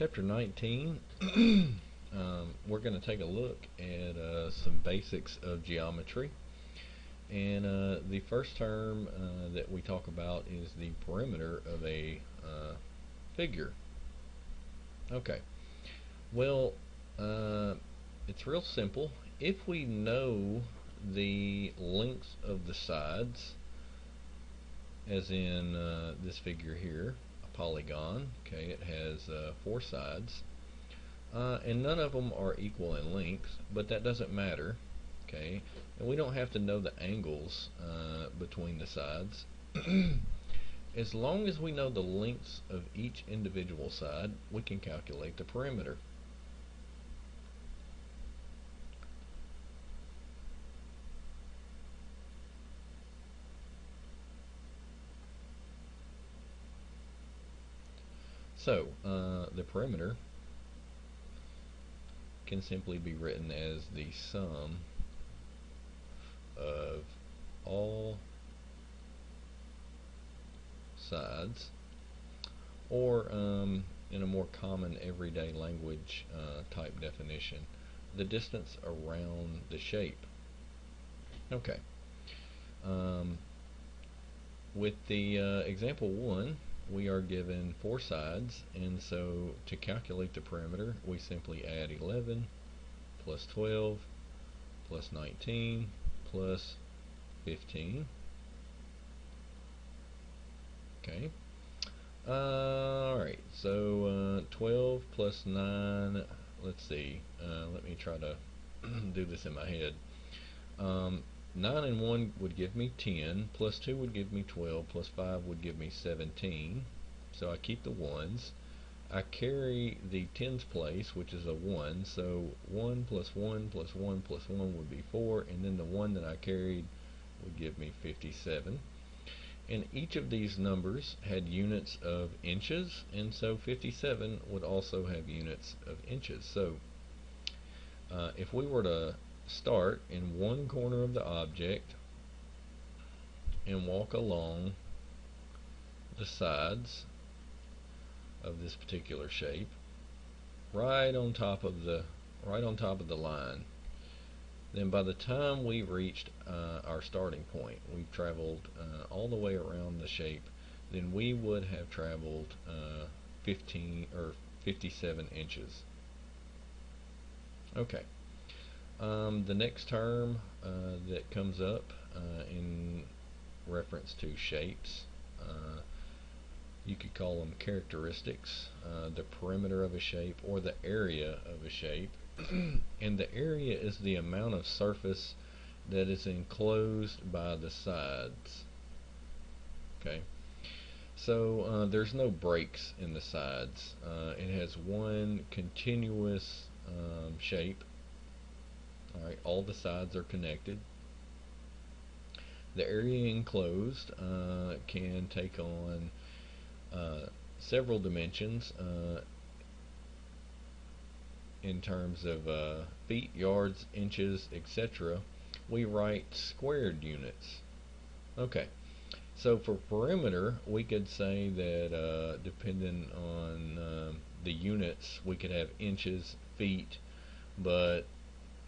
Chapter 19, we're going to take a look at some basics of geometry. And the first term that we talk about is the perimeter of a figure. Okay, well, it's real simple. If we know the lengths of the sides, as in this figure here, a polygon, okay, it has four sides, and none of them are equal in length, but that doesn't matter, okay, and we don't have to know the angles between the sides. As long as we know the lengths of each individual side, we can calculate the perimeter. So, the perimeter can simply be written as the sum of all sides, or in a more common everyday language type definition, the distance around the shape. Okay. Um, with the example 1, we are given four sides, and so to calculate the perimeter, we simply add 11 plus 12 plus 19 plus 15. Okay. Alright, so 12 plus 9, let's see, let me try to do this in my head. 9 and 1 would give me 10, plus 2 would give me 12, plus 5 would give me 17. So I keep the 1's. I carry the tens place, which is a 1, so 1 plus 1 plus 1 plus 1 would be 4, and then the 1 that I carried would give me 57. And each of these numbers had units of inches, and so 57 would also have units of inches. So if we were to start in one corner of the object and walk along the sides of this particular shape, right on top of the line, then by the time we've reached our starting point, we've traveled all the way around the shape, then we would have traveled 15 or 57 inches. Okay. The next term that comes up in reference to shapes, you could call them characteristics, the perimeter of a shape, or the area of a shape. And the area is the amount of surface that is enclosed by the sides. Okay, so there's no breaks in the sides. It has one continuous shape. Alright, all the sides are connected. The area enclosed can take on several dimensions in terms of feet, yards, inches, etc. We write squared units. Okay, so for perimeter, we could say that depending on the units, we could have inches, feet, but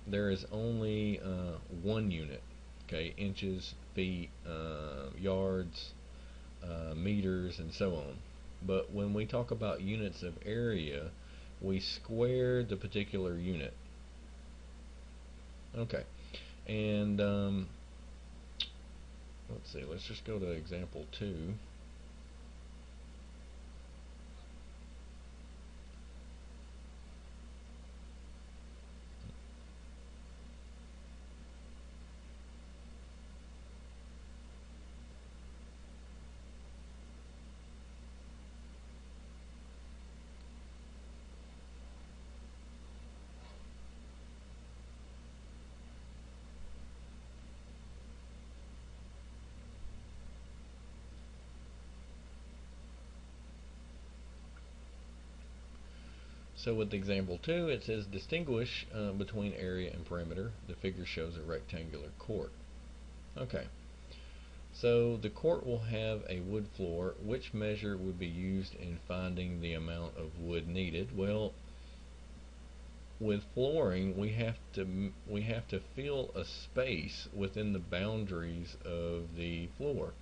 there is only one unit. Okay, inches, feet, yards, meters, and so on. But when we talk about units of area, we square the particular unit. Okay, and let's see, let's just go to example 2. So with example 2, it says distinguish between area and perimeter. The figure shows a rectangular court. Okay. So the court will have a wood floor. Which measure would be used in finding the amount of wood needed? Well, with flooring, we have to fill a space within the boundaries of the floor.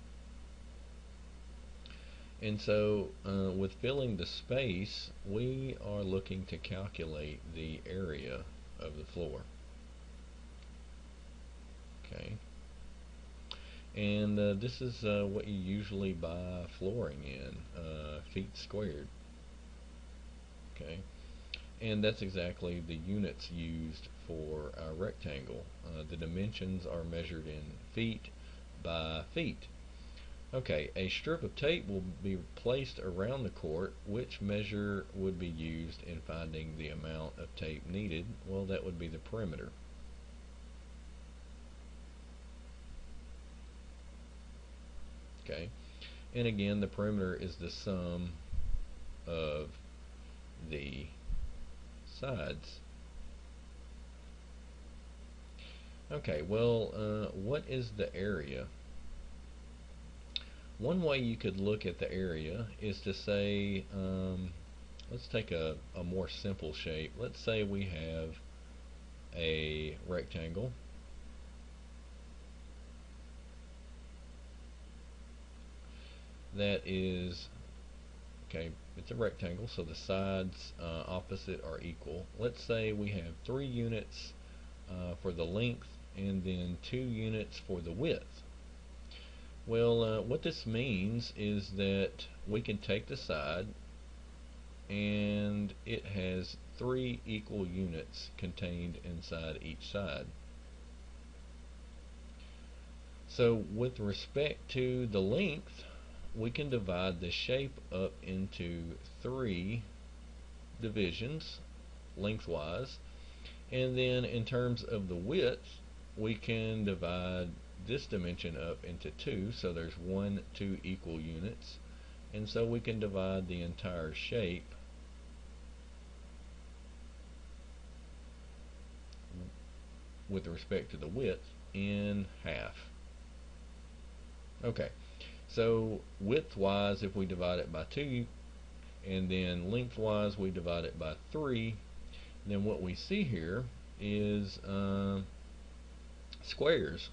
And so with filling the space, we are looking to calculate the area of the floor. Okay. And this is what you usually buy flooring in, feet squared. Okay. And that's exactly the units used for our rectangle. The dimensions are measured in feet by feet. Okay, a strip of tape will be placed around the court. Which measure would be used in finding the amount of tape needed? Well, that would be the perimeter. Okay, and again, the perimeter is the sum of the sides. Okay, well, what is the area? One way you could look at the area is to say, let's take a more simple shape. Let's say we have a rectangle. That is, okay, it's a rectangle, so the sides opposite are equal. Let's say we have 3 units for the length and then 2 units for the width. Well, what this means is that we can take the side and it has 3 equal units contained inside each side. So with respect to the length, we can divide the shape up into 3 divisions lengthwise, and then in terms of the width, we can divide this dimension up into 2, so there's 2 equal units, and so we can divide the entire shape with respect to the width in half. Okay, so width-wise, if we divide it by 2, and then lengthwise we divide it by 3, then what we see here is squares.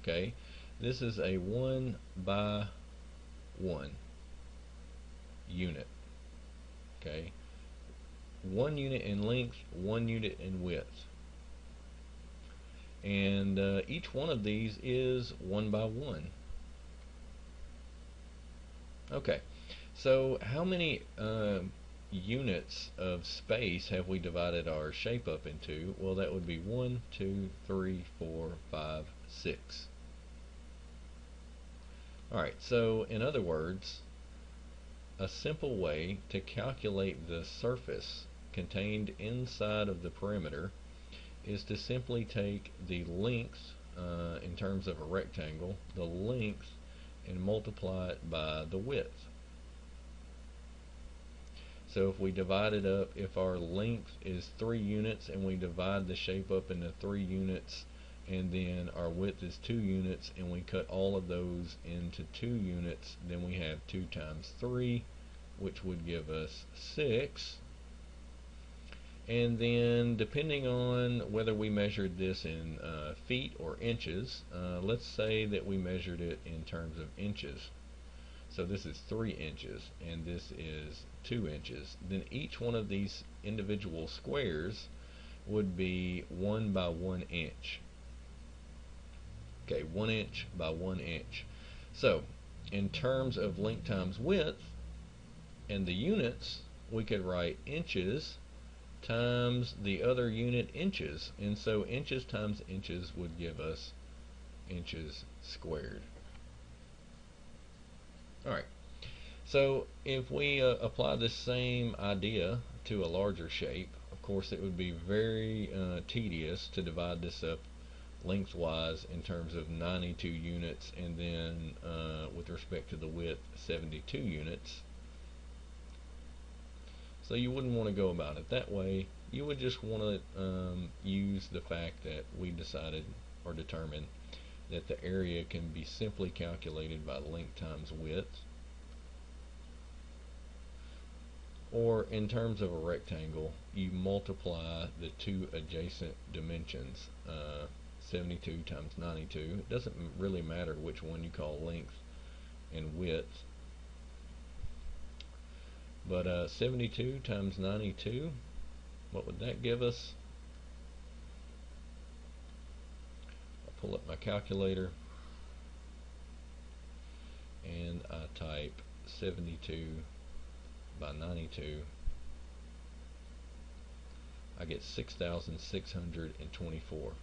Okay, this is a 1 by 1 unit. Okay, 1 unit in length, 1 unit in width, and each one of these is 1 by 1. Okay, so how many units of space have we divided our shape up into? Well, that would be 1, 2, 3, 4, 5, 6. Alright, so in other words, a simple way to calculate the surface contained inside of the perimeter is to simply take the length in terms of a rectangle, the length, and multiply it by the width. So if we divide it up, if our length is 3 units and we divide the shape up into 3 units, and then our width is 2 units and we cut all of those into 2 units, then we have 2 times 3, which would give us 6. And then depending on whether we measured this in feet or inches, let's say that we measured it in terms of inches. So this is 3 inches and this is 2 inches. Then each one of these individual squares would be 1 by 1 inch. Okay, 1 inch by 1 inch. So in terms of length times width and the units, we could write inches times the other unit, inches, and so inches times inches would give us inches squared. Alright, so if we apply this same idea to a larger shape, of course it would be very tedious to divide this up lengthwise in terms of 92 units, and then with respect to the width, 72 units. So you wouldn't want to go about it that way. You would just want to use the fact that we decided or determined that the area can be simply calculated by length times width, or in terms of a rectangle, you multiply the two adjacent dimensions, 72 times 92. It doesn't really matter which one you call length and width, but 72 times 92, what would that give us? I'll pull up my calculator and I type 72 by 92. I get 6,624.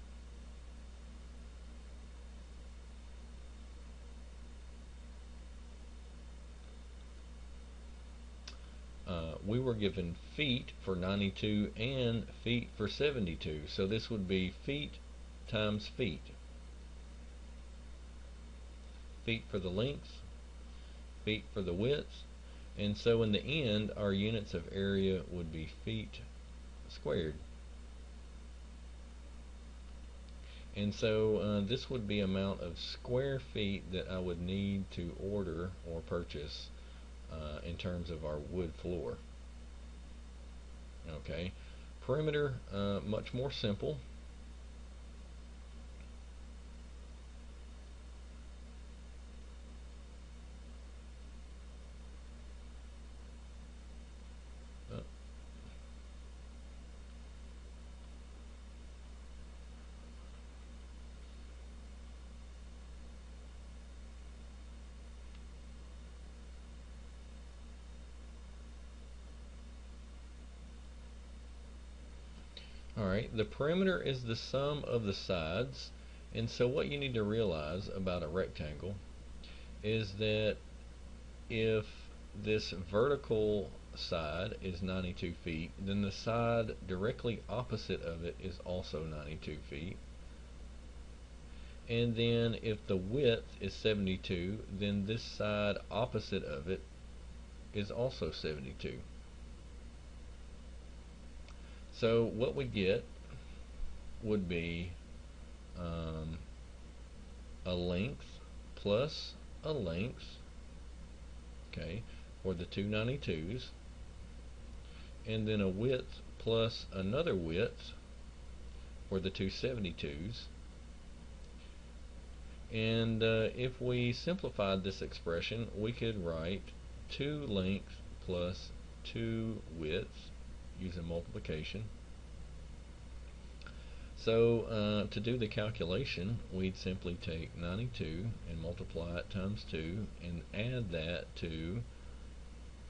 We were given feet for 92 and feet for 72, so this would be feet times feet. Feet for the length, feet for the width, and so in the end our units of area would be feet squared. And so this would be amount of square feet that I would need to order or purchase in terms of our wood floor. Okay, perimeter, much more simple. Alright, the perimeter is the sum of the sides, and so what you need to realize about a rectangle is that if this vertical side is 92 feet, then the side directly opposite of it is also 92 feet. And then if the width is 72, then this side opposite of it is also 72. So what we get would be a length plus a length, okay, for the two 92s, and then a width plus another width for the two 72s. And if we simplified this expression, we could write 2 length plus 2 width using multiplication. So to do the calculation, we'd simply take 92 and multiply it times 2 and add that to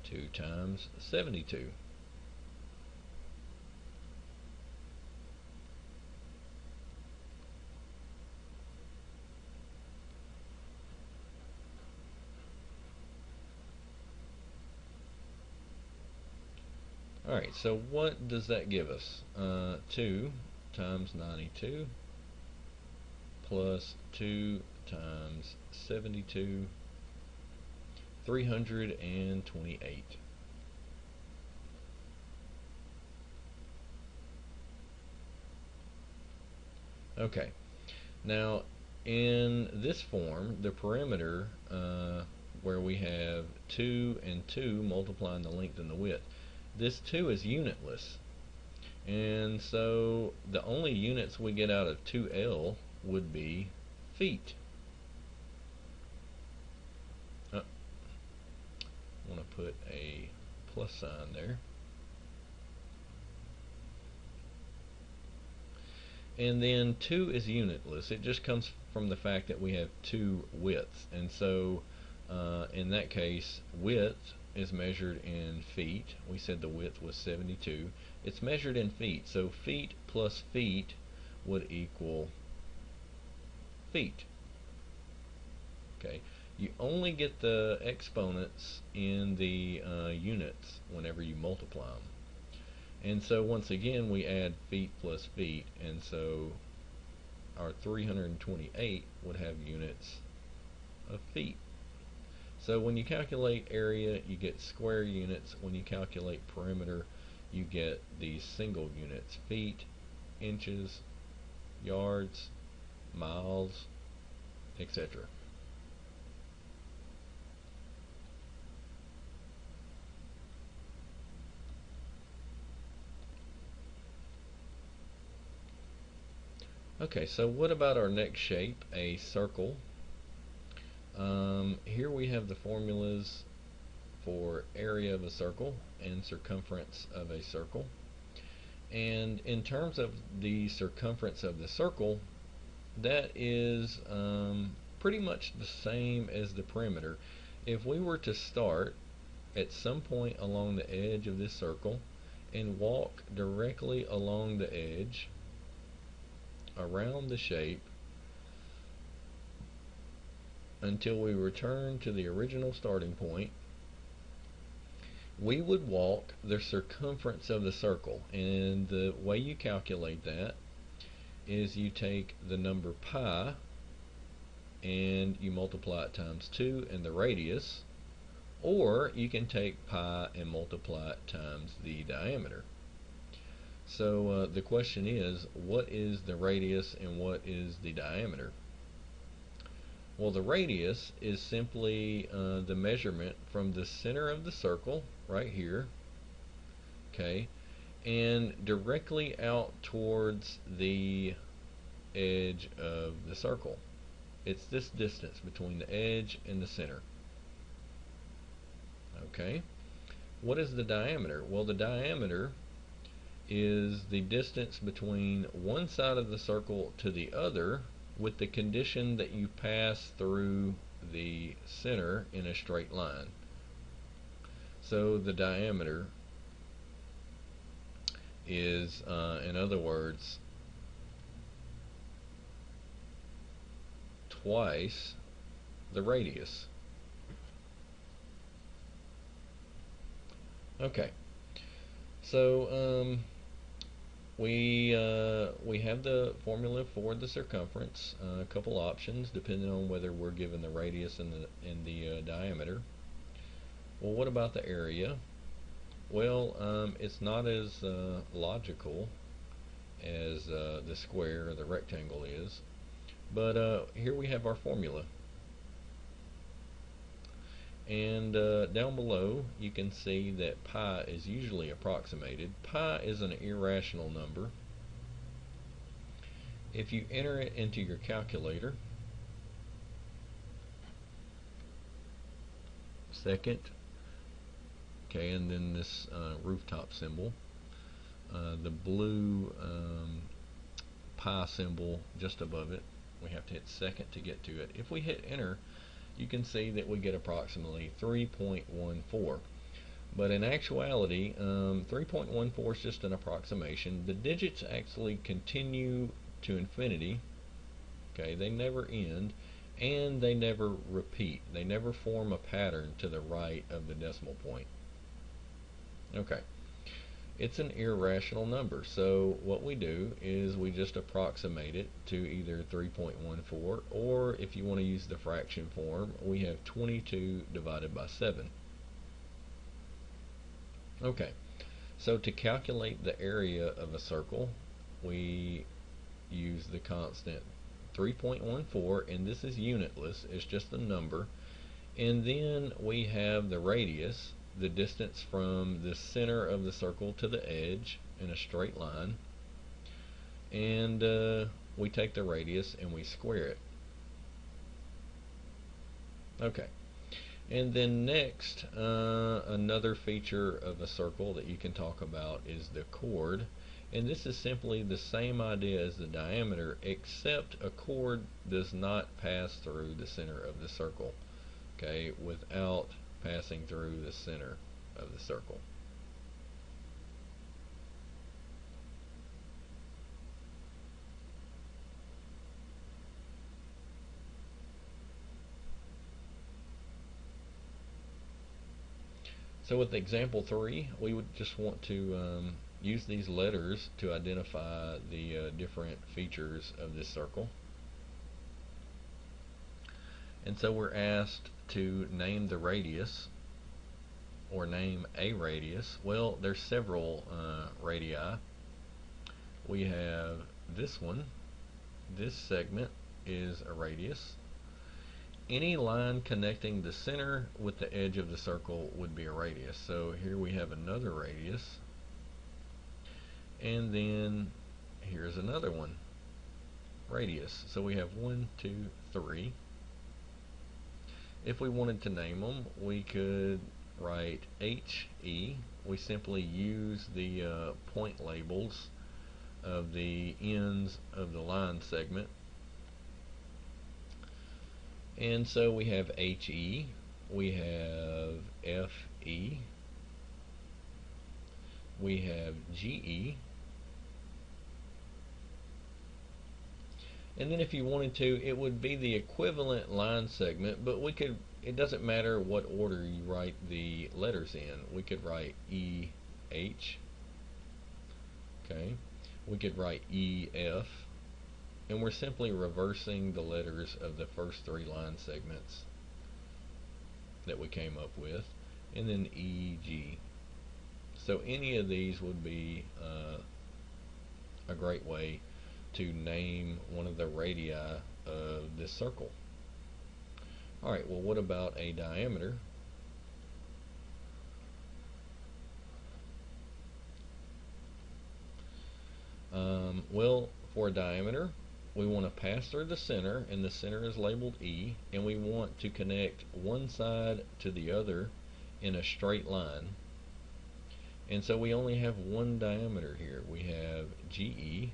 2 times 72. Alright, so what does that give us? 2 times 92 plus 2 times 72, 328. Okay, now in this form, the perimeter, where we have 2 and 2 multiplying the length and the width, this 2 is unitless, and so the only units we get out of 2L would be feet. I want to put a plus sign there. And then 2 is unitless. It just comes from the fact that we have 2 widths, and so in that case, width is measured in feet. We said the width was 72. It's measured in feet, so feet plus feet would equal feet. Okay, you only get the exponents in the units whenever you multiply them. And so once again we add feet plus feet, and so our 328 would have units of feet. So when you calculate area, you get square units. When you calculate perimeter, you get these single units: feet, inches, yards, miles, etc. Okay, so what about our next shape, a circle? Here we have the formulas for area of a circle and circumference of a circle. And in terms of the circumference of the circle, that is pretty much the same as the perimeter. If we were to start at some point along the edge of this circle and walk directly along the edge around the shape until we return to the original starting point, we would walk the circumference of the circle. And the way you calculate that is you take the number pi and you multiply it times 2 and the radius, or you can take pi and multiply it times the diameter. So the question is, what is the radius and what is the diameter? Well, the radius is simply the measurement from the center of the circle right here, okay, and directly out towards the edge of the circle. It's this distance between the edge and the center. Okay, what is the diameter? Well, the diameter is the distance between one side of the circle to the other, with the condition that you pass through the center in a straight line. So the diameter is, in other words, twice the radius. Okay, so we have the formula for the circumference. A couple options depending on whether we're given the radius and the diameter. Well, what about the area? Well, it's not as logical as the square or the rectangle is, but here we have our formula. And down below you can see that pi is usually approximated. Pi is an irrational number. If you enter it into your calculator, second, okay, and then this rooftop symbol, the blue pi symbol just above it, we have to hit second to get to it. If we hit enter, you can see that we get approximately 3.14. But in actuality, 3.14 is just an approximation. The digits actually continue to infinity. Okay, they never end, and they never repeat. They never form a pattern to the right of the decimal point. Okay, it's an irrational number, so what we do is we just approximate it to either 3.14, or if you want to use the fraction form, we have 22 divided by 7. Okay, so to calculate the area of a circle, we use the constant 3.14, and this is unitless, it's just a number, and then we have the radius, the distance from the center of the circle to the edge in a straight line, and we take the radius and we square it. Okay, and then next, another feature of a circle that you can talk about is the chord, and this is simply the same idea as the diameter, except a chord does not pass through the center of the circle, okay, without passing through the center of the circle. So with example 3, we would just want to use these letters to identify the different features of this circle. And so we're asked to name the radius, or name a radius. Well, there's several radii. We have this one. This segment is a radius. any line connecting the center with the edge of the circle would be a radius. So here we have another radius, and then here's another one, radius. So we have 1, 2, 3. If we wanted to name them, we could write HE. We simply use the point labels of the ends of the line segment. And so we have HE, we have FE, we have GE, and then if you wanted to, it would be the equivalent line segment, but we could, it doesn't matter what order you write the letters in. We could write EH, okay, we could write EF, and we're simply reversing the letters of the first 3 line segments that we came up with, and then EG. So any of these would be a great way to name one of the radii of this circle. Alright, well, what about a diameter? Well, for a diameter, we want to pass through the center, and the center is labeled E, and we want to connect one side to the other in a straight line. And so we only have one diameter here. We have GE,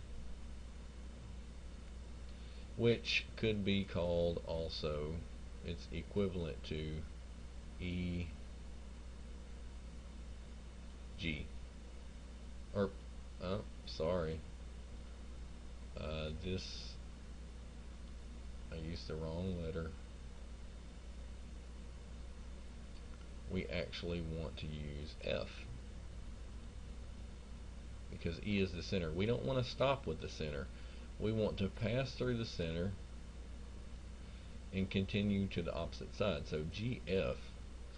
which could be called also, it's equivalent to EG. Or, oh, sorry. I used the wrong letter. We actually want to use F, because E is the center. We don't want to stop with the center. We want to pass through the center and continue to the opposite side. So GF is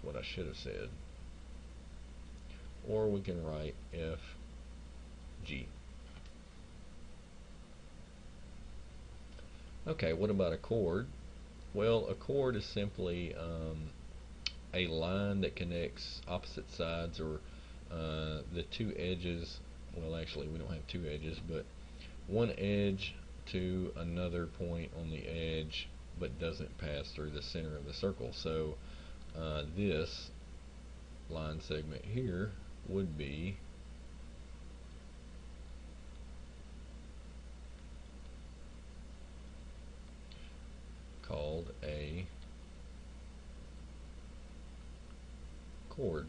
what I should have said. Or we can write FG. Okay, what about a chord? Well, a chord is simply a line that connects opposite sides, or the 2 edges. Well, actually, we don't have 2 edges, but one edge to another point on the edge, but doesn't pass through the center of the circle. So this line segment here would be called a chord,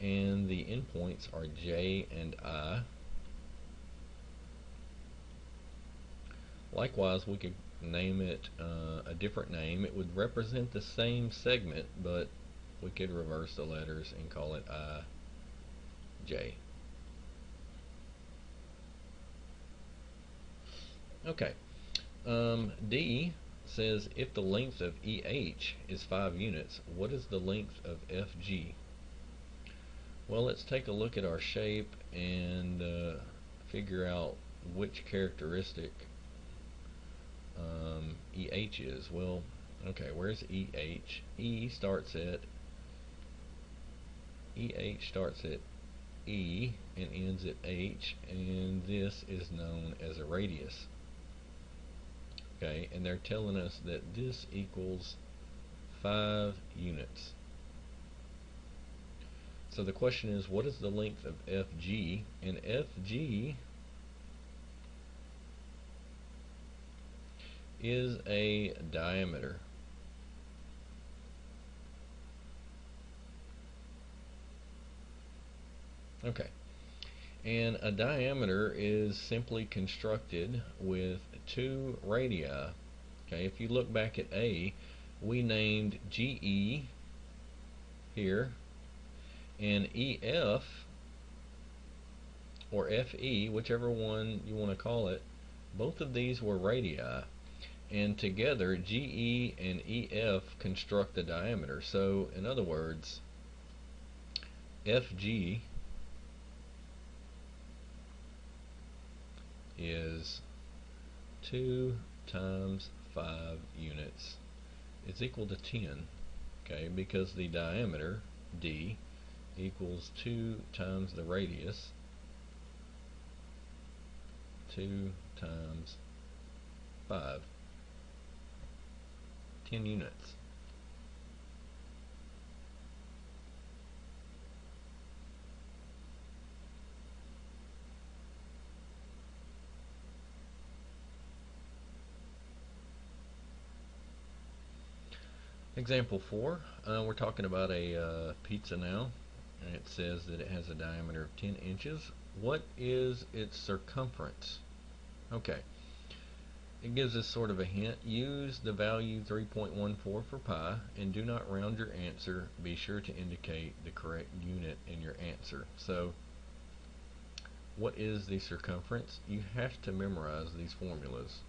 and the endpoints are J and I. Likewise, we could name it a different name. It would represent the same segment, but we could reverse the letters and call it IJ. Okay. D says if the length of EH is 5 units, what is the length of FG? Well, let's take a look at our shape and figure out which characteristic EH is. Well, okay, where's EH? EH starts at E and ends at H, and this is known as a radius. Okay, and they're telling us that this equals 5 units. So the question is, what is the length of FG? And FG is a diameter. Okay, and a diameter is simply constructed with 2 radii. Okay, if you look back at A, we named GE here, and EF or FE, whichever one you want to call it, both of these were radii, and together GE and EF construct the diameter. So in other words, FG is 2 times 5. 5 units is equal to 10, okay, because the diameter, d, equals 2 times the radius, 2 times 5, 10 units. Example 4, we're talking about a pizza now, and it says that it has a diameter of 10 inches. What is its circumference? Okay, it gives us sort of a hint. Use the value 3.14 for pi, and do not round your answer. Be sure to indicate the correct unit in your answer. So, what is the circumference? You have to memorize these formulas.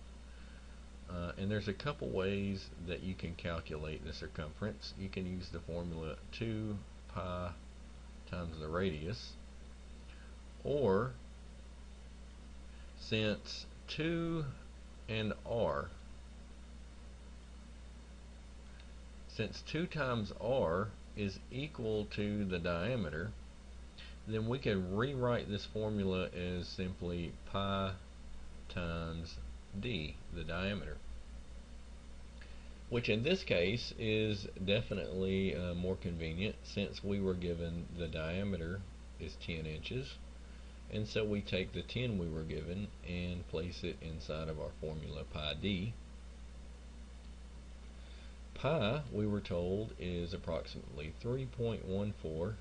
And there's a couple ways that you can calculate the circumference. You can use the formula 2 pi times the radius, or since 2 and r, since 2 times r is equal to the diameter, then we can rewrite this formula as simply pi times d, the diameter, which in this case is definitely more convenient, since we were given the diameter is 10 inches, and so we take the 10 we were given and place it inside of our formula pi d. Pi, we were told, is approximately 3.14.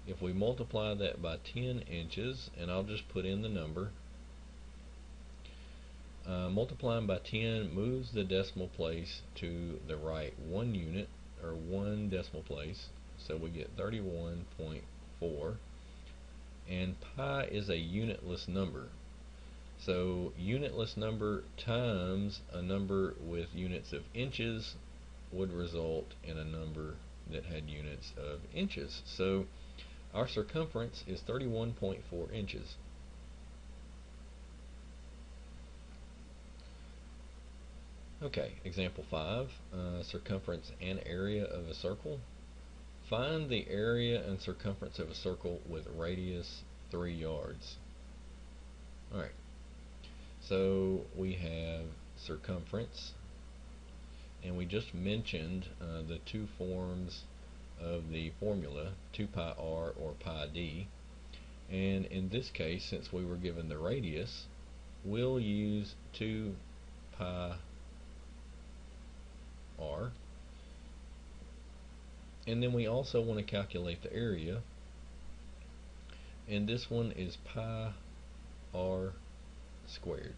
If we multiply that by 10 inches, and I'll just put in the number, multiplying by 10 moves the decimal place to the right 1 unit, or 1 decimal place, so we get 31.4, and pi is a unitless number. So unitless number times a number with units of inches would result in a number that had units of inches. So our circumference is 31.4 inches. Okay, example 5, circumference and area of a circle. Find the area and circumference of a circle with radius 3 yards. Alright, so we have circumference, and we just mentioned the two forms of the formula, 2 pi r or pi d, and in this case, since we were given the radius, we'll use 2 pi r, and then we also want to calculate the area, and this one is pi r squared.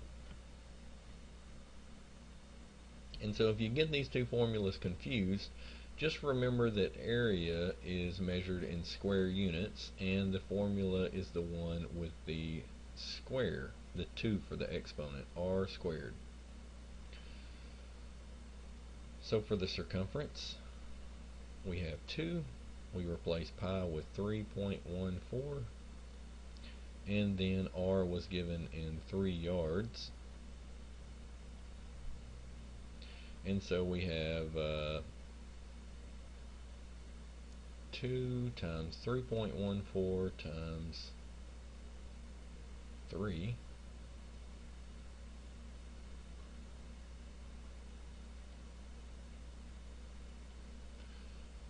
And so if you get these two formulas confused, just remember that area is measured in square units, and the formula is the one with the square, the 2 for the exponent, r squared. So for the circumference, we have 2, we replace pi with 3.14, and then r was given in 3 yards, and so we have 2 times 3.14 times 3,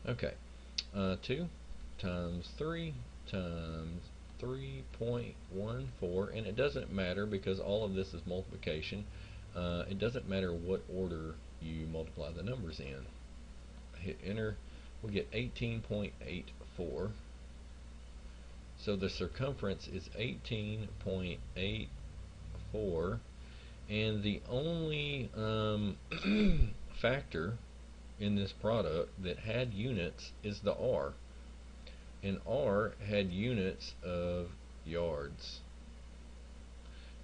okay, 2 times 3 times 3.14, and it doesn't matter because all of this is multiplication. It doesn't matter what order you multiply the numbers in. Hit enter, we get 18.84. So the circumference is 18.84, and the only factor in this product that had units is the r, and r had units of yards,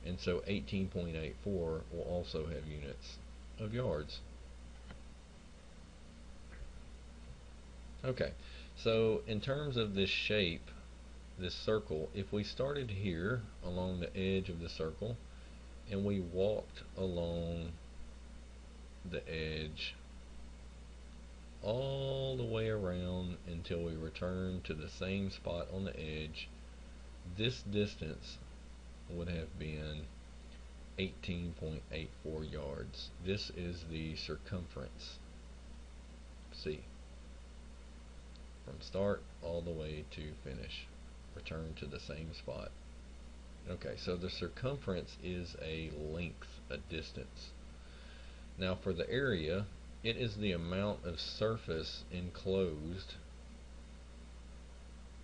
and so 18.84 will also have units of yards. Okay, so in terms of this shape, this circle, if we started here along the edge of the circle and we walked along the edge all the way around until we returned to the same spot on the edge, this distance would have been 18.84 yards. This is the circumference, C, from start all the way to finish, return to the same spot. Okay, so the circumference is a length, a distance. Now for the area, it is the amount of surface enclosed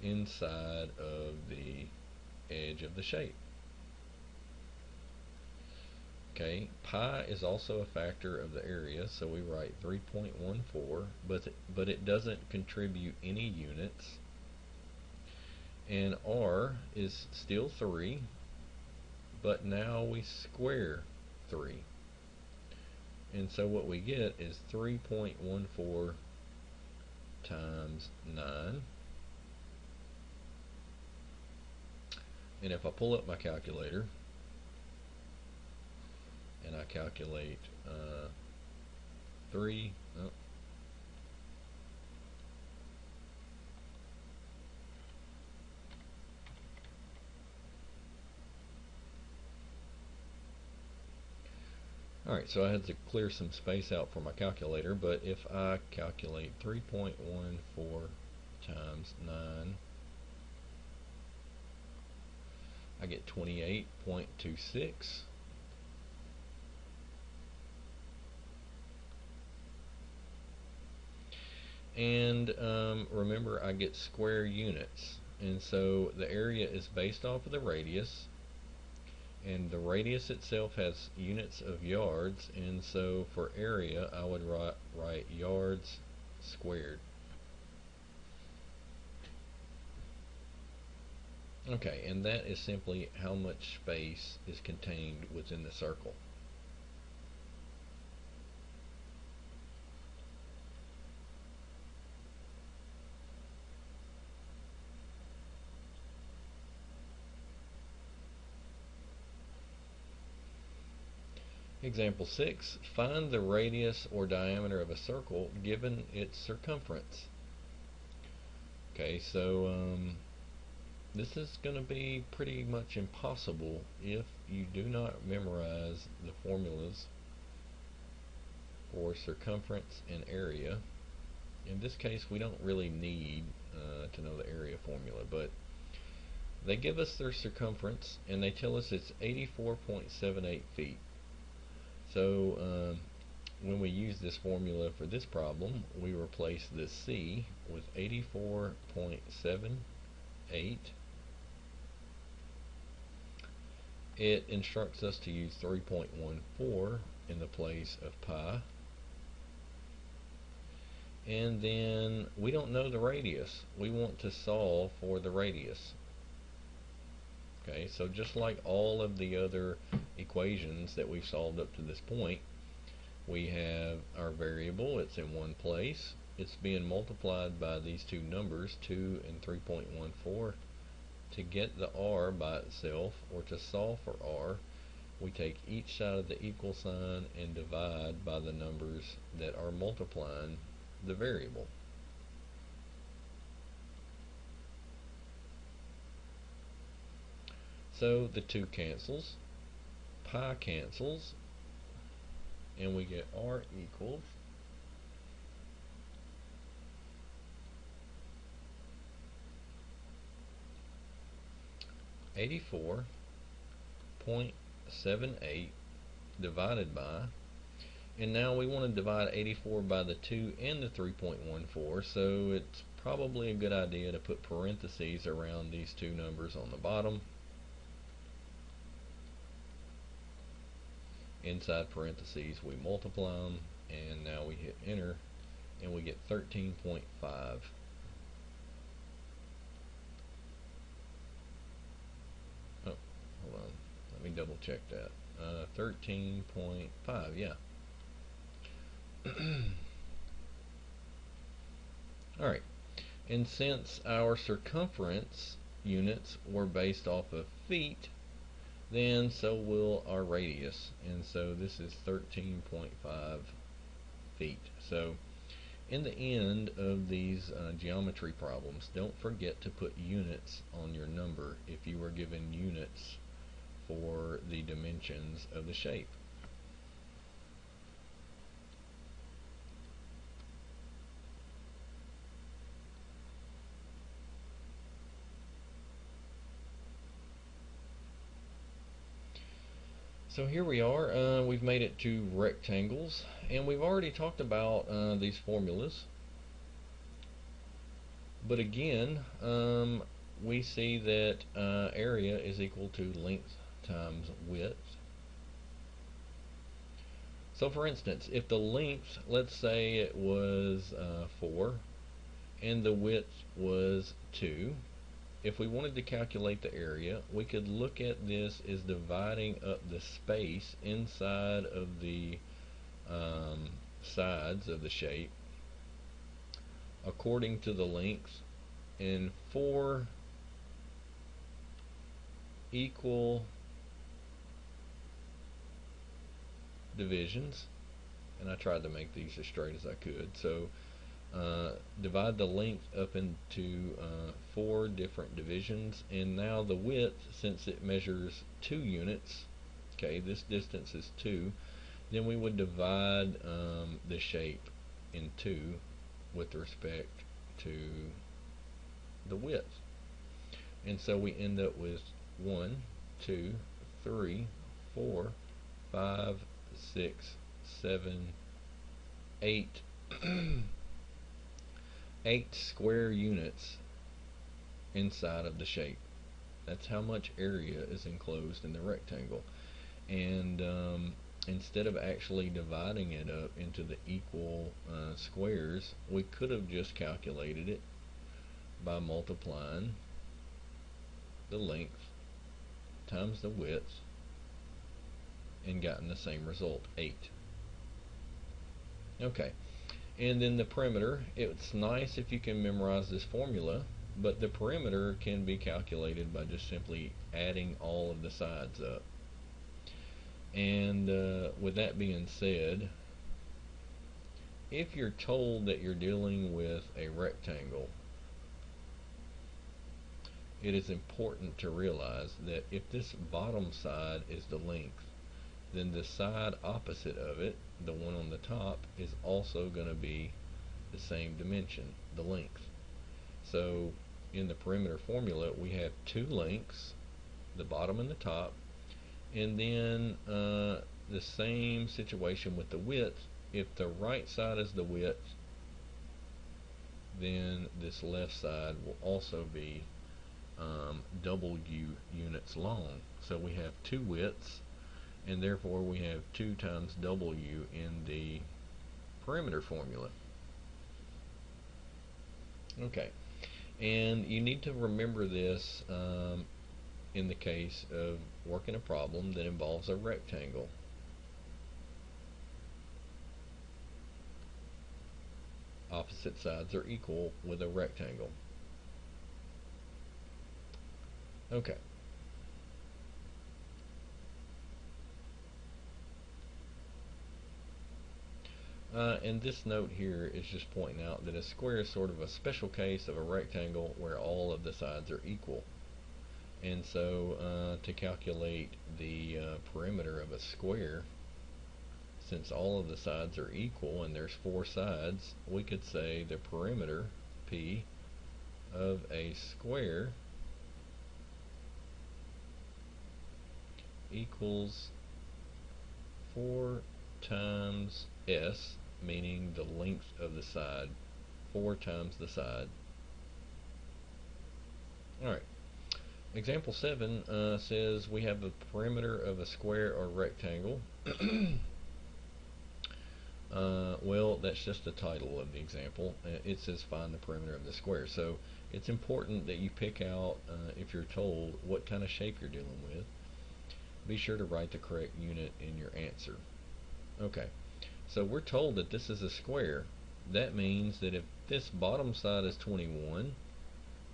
inside of the edge of the shape. Okay, pi is also a factor of the area, so we write 3.14, but it doesn't contribute any units. And r is still 3, but now we square 3. And so what we get is 3.14 times 9. And if I pull up my calculator and I calculate 3, oh, alright, so I had to clear some space out for my calculator, but if I calculate 3.14 times 9, I get 28.26. And remember, I get square units, and so the area is based off of the radius, and the radius itself has units of yards, and so for area I would write yards squared. Okay, and that is simply how much space is contained within the circle. Example 6, find the radius or diameter of a circle given its circumference. Okay, so this is going to be pretty much impossible if you do not memorize the formulas for circumference and area. In this case, we don't really need to know the area formula, but they give us their circumference and they tell us it's 84.78 feet. So when we use this formula for this problem, we replace this C with 84.78. It instructs us to use 3.14 in the place of pi. And then we don't know the radius. We want to solve for the radius. Okay, so just like all of the other equations that we've solved up to this point, we have our variable, it's in one place, it's being multiplied by these two numbers, 2 and 3.14. To get the r by itself, or to solve for r, we take each side of the equal sign and divide by the numbers that are multiplying the variable. So the 2 cancels, pi cancels, and we get r equals 84.78 divided by, and now we want to divide 84 by the 2 and the 3.14, so it's probably a good idea to put parentheses around these two numbers on the bottom. Inside parentheses we multiply them, and now we hit enter and we get 13.5. Oh, hold on, let me double check that. 13.5, yeah. Alright, and since our circumference units were based off of feet, then so will our radius. And so this is 13.5 feet. So in the end of these geometry problems, don't forget to put units on your number if you were given units for the dimensions of the shape. So here we are, we've made it to rectangles, and we've already talked about these formulas. But again, we see that area is equal to length times width. So for instance, if the length, let's say it was 4, and the width was 2, if we wanted to calculate the area, we could look at this as dividing up the space inside of the sides of the shape according to the length in 4 equal divisions, and I tried to make these as straight as I could. So divide the length up into 4 different divisions, and now the width, since it measures 2 units, okay, this distance is 2, then we would divide the shape in 2 with respect to the width. And so we end up with 1, 2, 3, 4, 5, 6, 7, 8 8 square units inside of the shape. That's how much area is enclosed in the rectangle. And instead of actually dividing it up into the equal squares, we could have just calculated it by multiplying the length times the width and gotten the same result, 8. Okay. And then the perimeter, it's nice if you can memorize this formula, but the perimeter can be calculated by just simply adding all of the sides up. And with that being said, if you're told that you're dealing with a rectangle, it is important to realize that if this bottom side is the length, then the side opposite of it, the one on the top, is also going to be the same dimension, the length. So in the perimeter formula, we have 2 lengths, the bottom and the top, and then the same situation with the width. If the right side is the width, then this left side will also be double units long. So we have 2 widths, and therefore we have 2 times W in the perimeter formula. Okay, and you need to remember this in the case of working a problem that involves a rectangle. Opposite sides are equal with a rectangle. Okay. And this note here is just pointing out that a square is sort of a special case of a rectangle where all of the sides are equal. And so to calculate the perimeter of a square, since all of the sides are equal and there's 4 sides, we could say the perimeter, P, of a square equals 4 times S, meaning the length of the side, 4 times the side. Alright, example 7 says we have the perimeter of a square or rectangle. Well, that's just the title of the example. It says find the perimeter of the square. So it's important that you pick out, if you're told, what kind of shape you're dealing with. Be sure to write the correct unit in your answer. Okay, so we're told that this is a square. That means that if this bottom side is 21,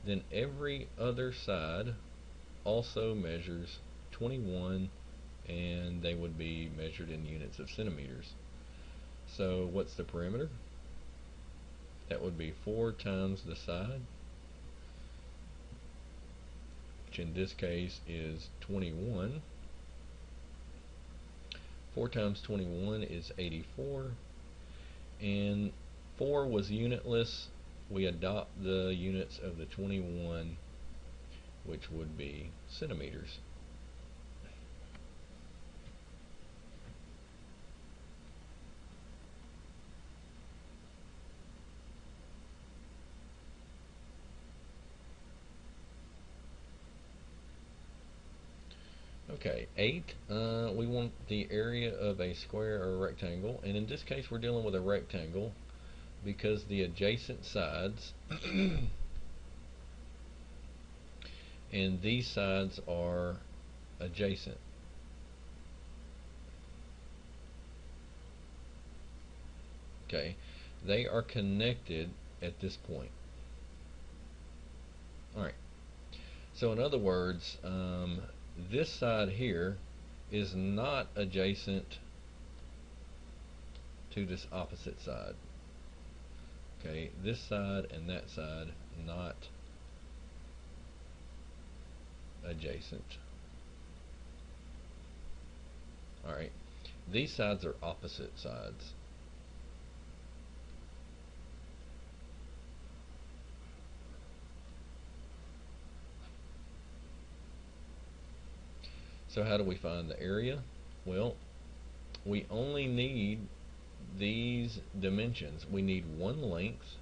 then every other side also measures 21, and they would be measured in units of centimeters. So what's the perimeter? That would be 4 times the side, which in this case is 21. 4 times 21 is 84, and 4 was unitless. We adopt the units of the 21, which would be centimeters. Okay, 8, we want the area of a square or a rectangle, and in this case we're dealing with a rectangle because the adjacent sides and these sides are adjacent. Okay, they are connected at this point. Alright, so in other words, this side here is not adjacent to this opposite side. Okay, this side and that side not adjacent. Alright, these sides are opposite sides. So how do we find the area? Well, we only need these dimensions. We need one length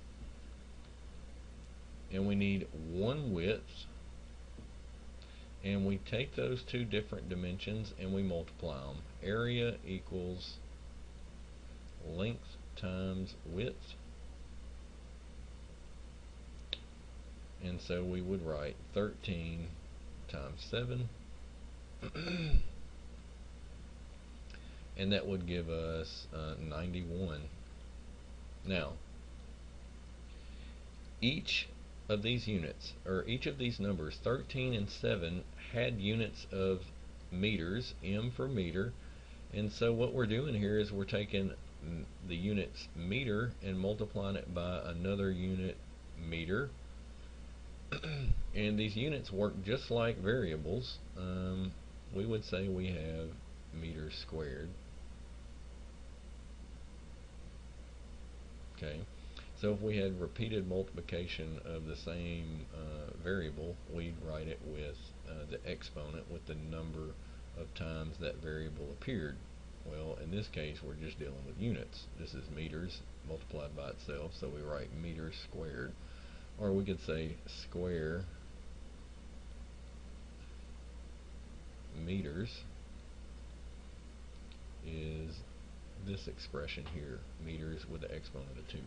and we need one width, and we take those two different dimensions and we multiply them. Area equals length times width, and so we would write 13 times 7 and that would give us 91. Now, each of these units, or each of these numbers, 13 and 7, had units of meters, m for meter, and so what we're doing here is we're taking the units meter and multiplying it by another unit meter. And these units work just like variables. We would say we have meters squared. Okay, so if we had repeated multiplication of the same variable, we'd write it with the exponent with the number of times that variable appeared. Well, in this case we're just dealing with units. This is meters multiplied by itself, so we write meters squared. Or we could say square meters is this expression here, meters with the exponent of 2.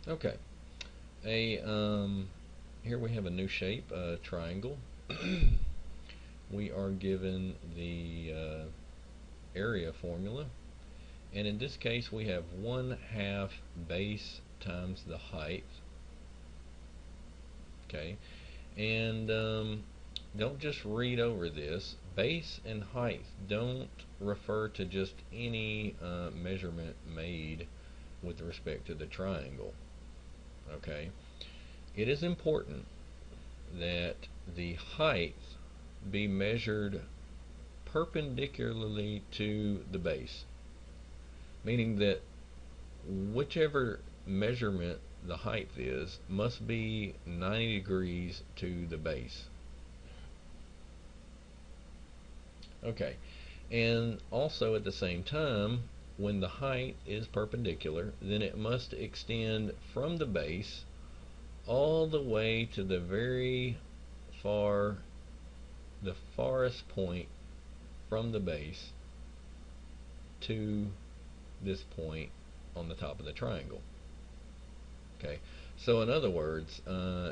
Okay, here we have a new shape, a triangle. We are given the area formula, and in this case we have 1/2 base times the height. Okay, and don't just read over this. Base and height don't refer to just any measurement made with respect to the triangle. Okay, it is important that the height be measured perpendicularly to the base, meaning that whichever measurement the height is must be 90 degrees to the base. Okay, and also at the same time, when the height is perpendicular, then it must extend from the base all the way to the farthest point from the base to this point on the top of the triangle. Okay, so in other words,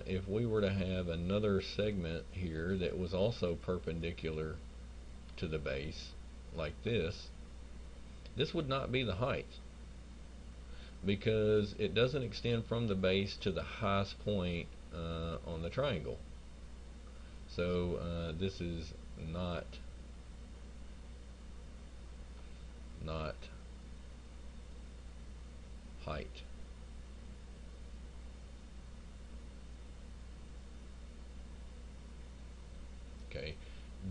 if we were to have another segment here that was also perpendicular to the base, like this, This would not be the height because it doesn't extend from the base to the highest point on the triangle. So this is not height. Okay,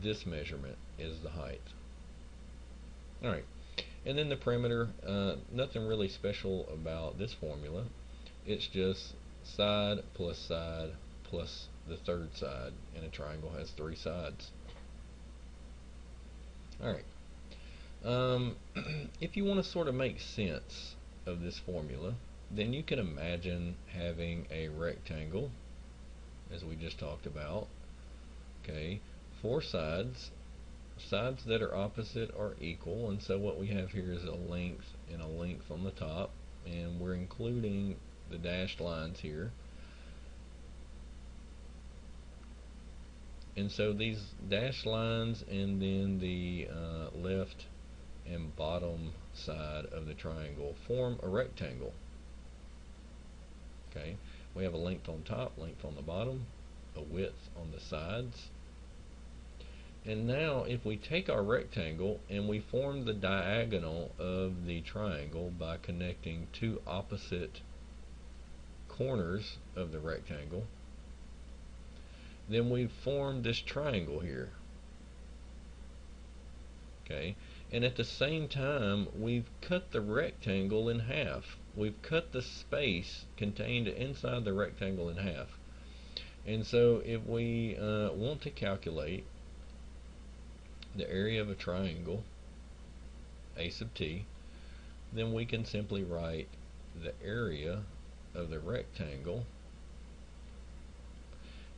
this measurement is the height. Alright, and then the perimeter, nothing really special about this formula. It's just side plus the third side, and a triangle has three sides. Alright, if you want to sort of make sense of this formula, then you can imagine having a rectangle, as we just talked about. Okay, four sides. Sides that are opposite are equal, and so what we have here is a length and a length on the top, and we're including the dashed lines here. And so these dashed lines and then the left and bottom side of the triangle form a rectangle. Okay, we have a length on top, length on the bottom, a width on the sides. And now if we take our rectangle and we form the diagonal of the triangle by connecting two opposite corners of the rectangle, then we've formed this triangle here. Okay, and at the same time we've cut the rectangle in half. We've cut the space contained inside the rectangle in half. And so if we want to calculate the area of a triangle, a sub t, then we can simply write the area of the rectangle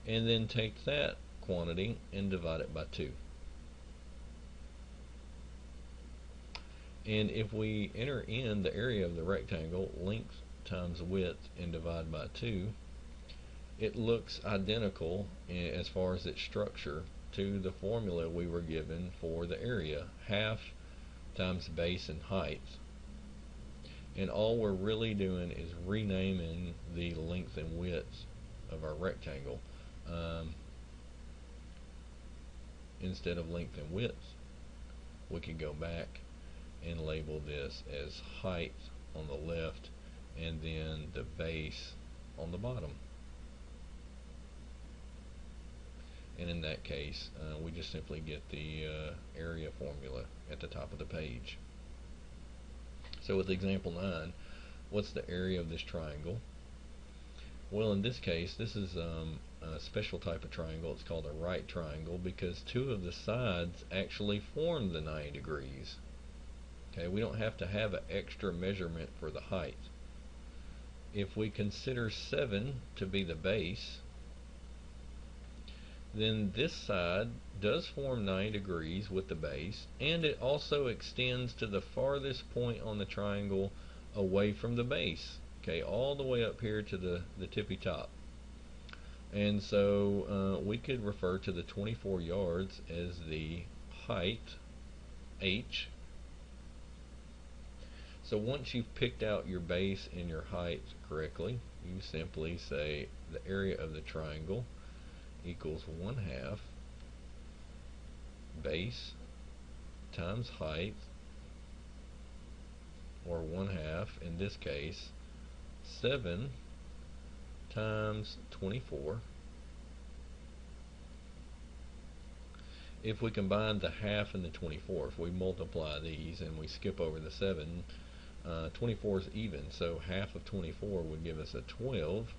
and then take that quantity and divide it by 2. And if we enter in the area of the rectangle, length times width, and divide by 2, it looks identical as far as its structure to the formula we were given for the area, half times base and height. And all we're really doing is renaming the length and width of our rectangle. Instead of length and width, we could go back and label this as height on the left and then the base on the bottom. And in that case, we just simply get the area formula at the top of the page. So with example 9, what's the area of this triangle? Well, in this case, this is a special type of triangle. It's called a right triangle because two of the sides actually form the 90 degrees. Okay, we don't have to have an extra measurement for the height. If we consider 7 to be the base, then this side does form 90 degrees with the base, and it also extends to the farthest point on the triangle away from the base. Okay, all the way up here to the tippy top. And so we could refer to the 24 yards as the height, h. So once you've picked out your base and your height correctly, you simply say the area of the triangle equals 1/2 base times height, or 1/2 in this case 7 times 24. If we combine the half and the 24, if we multiply these and we skip over the 7, 24 is even, so half of 24 would give us a 12.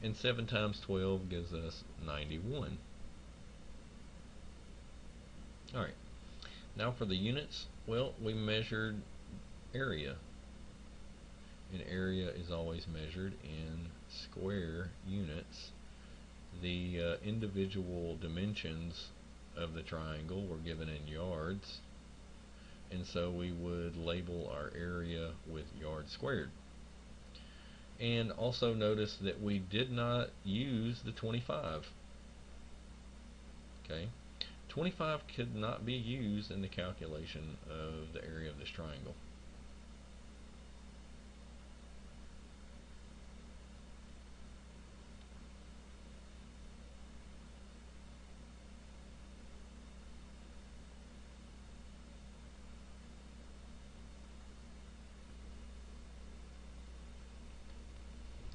And 7 times 12 gives us 91. Alright, now for the units, well, we measured area. And area is always measured in square units. The individual dimensions of the triangle were given in yards, and so we would label our area with yards squared. And also notice that we did not use the 25. Okay, 25 could not be used in the calculation of the area of this triangle.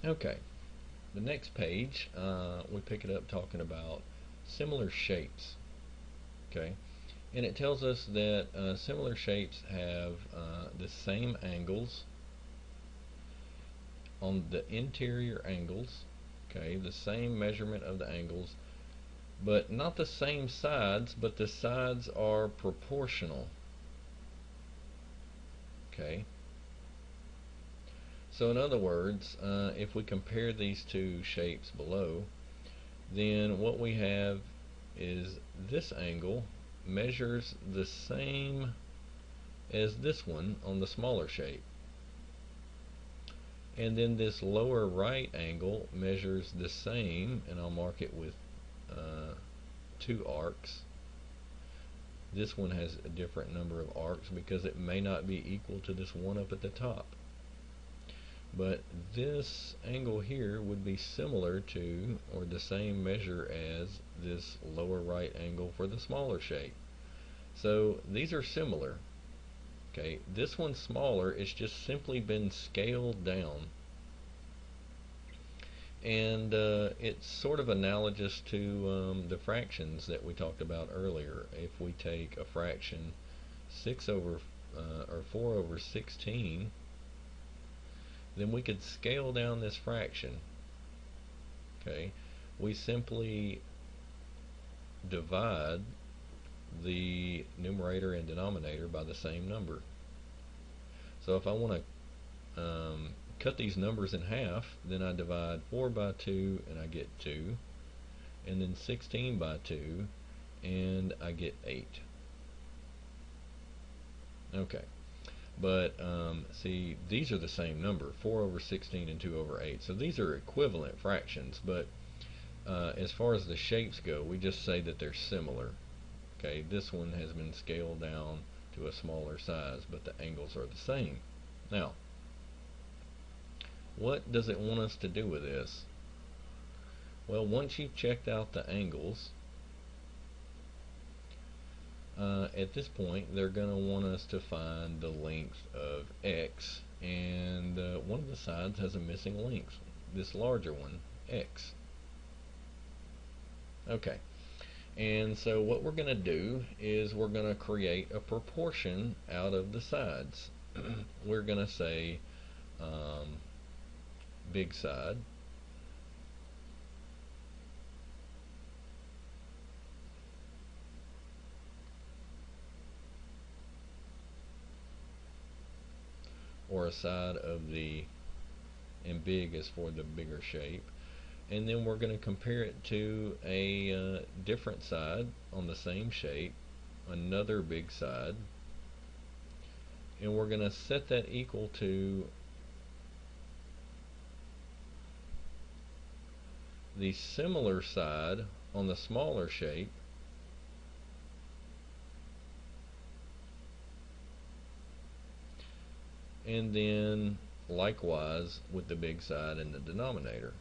Okay, the next page, we pick it up talking about similar shapes. Okay, and it tells us that similar shapes have the same angles on the interior angles. Okay, the same measurement of the angles, but not the same sides, but the sides are proportional. Okay, so in other words, if we compare these two shapes below, then what we have is this angle measures the same as this one on the smaller shape, and then this lower right angle measures the same, and I'll mark it with 2 arcs. This one has a different number of arcs because it may not be equal to this one up at the top. But this angle here would be similar to, or the same measure as, this lower right angle for the smaller shape. So these are similar. Okay, this one's smaller, it's just simply been scaled down. And it's sort of analogous to the fractions that we talked about earlier. If we take a fraction 6 over or 4 over 16, then we could scale down this fraction. Okay, we simply divide the numerator and denominator by the same number. So if I want to cut these numbers in half, then I divide 4 by 2 and I get 2, and then 16 by 2 and I get 8. Okay, but see, these are the same number, 4 over 16 and 2 over 8, so these are equivalent fractions, but as far as the shapes go, we just say that they're similar. Okay, this one has been scaled down to a smaller size, but the angles are the same. Now, what does it want us to do with this? Well, once you've checked out the angles, at this point they're going to want us to find the length of x, and one of the sides has a missing length, this larger one, x. Okay, and so what we're going to do is we're going to create a proportion out of the sides. We're going to say big side or a side of the, and big is for the bigger shape, and then we're going to compare it to a different side on the same shape, another big side, and we're going to set that equal to the similar side on the smaller shape, and then likewise with the big side in the denominator.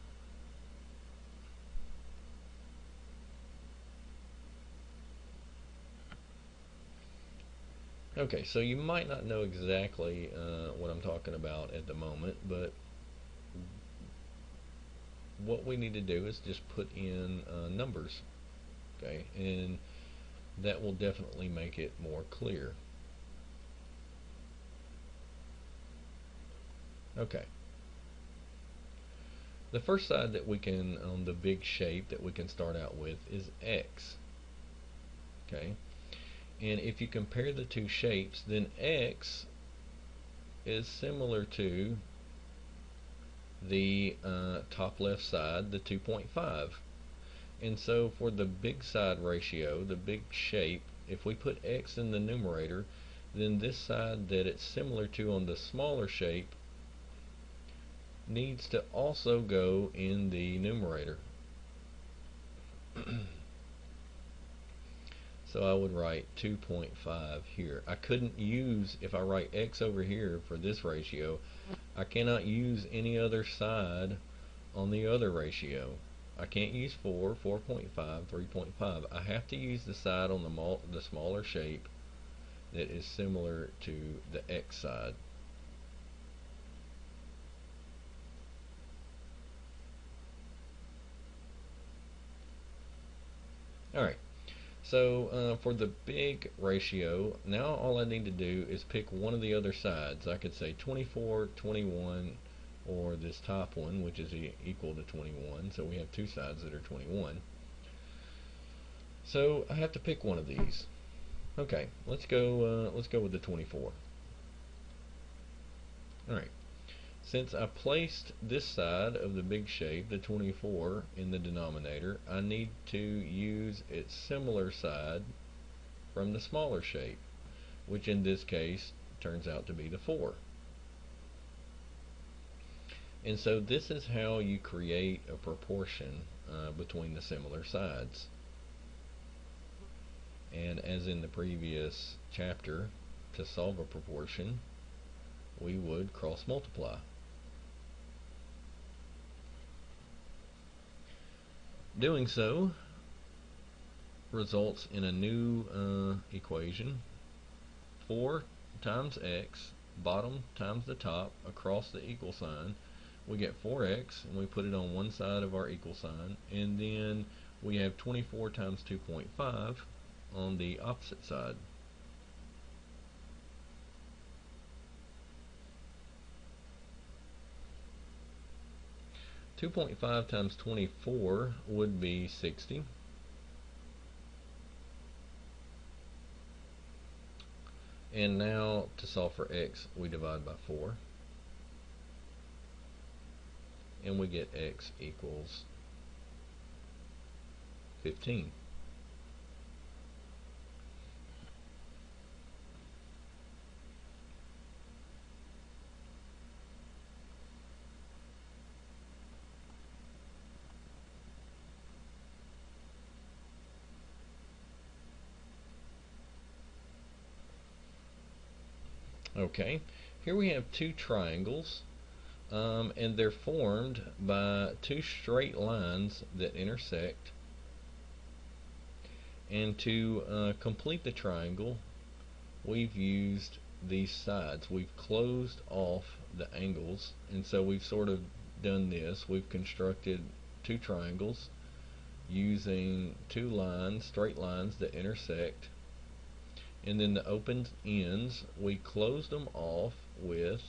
Okay, so you might not know exactly what I'm talking about at the moment, but what we need to do is just put in numbers, okay, and that will definitely make it more clear. Okay, the first side that we can, on the big shape that we can start out with, is x. Okay, and if you compare the two shapes, then x is similar to the top left side, the 2.5. And so for the big side ratio, the big shape, if we put x in the numerator, then this side that it's similar to on the smaller shape needs to also go in the numerator. So I would write 2.5 here. I couldn't use, if I write x over here for this ratio, I cannot use any other side on the other ratio. I can't use 4, 4.5, 3.5. I have to use the side on the smaller shape that is similar to the x side. Alright, so for the big ratio, now all I need to do is pick one of the other sides. I could say 24, 21, or this top one, which is equal to 21. So we have two sides that are 21. So I have to pick one of these. Okay, let's go with the 24. Alright, since I placed this side of the big shape, the 24, in the denominator, I need to use its similar side from the smaller shape, which in this case turns out to be the 4. And so this is how you create a proportion between the similar sides. And as in the previous chapter, to solve a proportion, we would cross multiply. Doing so results in a new equation. 4 times x, bottom times the top, across the equal sign. We get 4x, and we put it on one side of our equal sign, and then we have 24 times 2.5 on the opposite side. .5 times 24 would be 60. And now to solve for x, we divide by 4. And we get x equals 15. Okay, here we have two triangles, and they're formed by two straight lines that intersect. And to complete the triangle, we've used these sides. We've closed off the angles, and so we've sort of done this. We've constructed two triangles using two lines, straight lines that intersect, and then the open ends, we closed them off with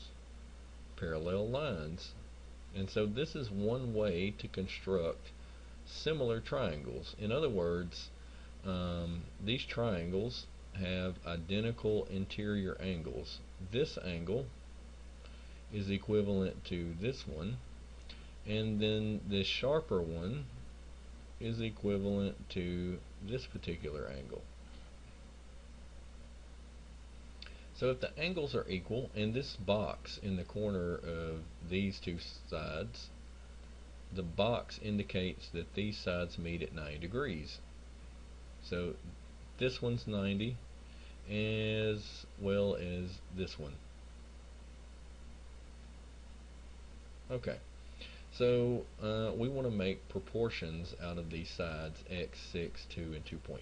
parallel lines. And so this is one way to construct similar triangles. In other words, these triangles have identical interior angles. This angle is equivalent to this one, and then this sharper one is equivalent to this particular angle. So if the angles are equal, and this box in the corner of these two sides, the box indicates that these sides meet at 90 degrees. So this one's 90 as well as this one. Okay, so we want to make proportions out of these sides, x, 6, 2, and 2.5.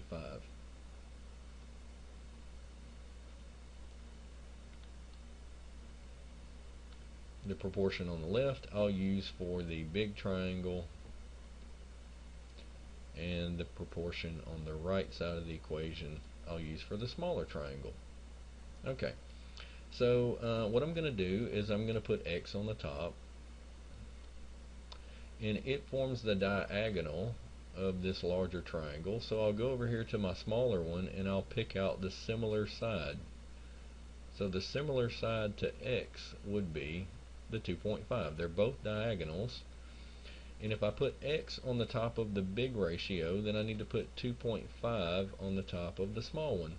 The proportion on the left I'll use for the big triangle, and the proportion on the right side of the equation I'll use for the smaller triangle. Okay, so what I'm going to do is I'm going to put x on the top, and it forms the diagonal of this larger triangle. So I'll go over here to my smaller one, and I'll pick out the similar side. So the similar side to x would be the 2.5. They're both diagonals, and if I put x on the top of the big ratio, then I need to put 2.5 on the top of the small one.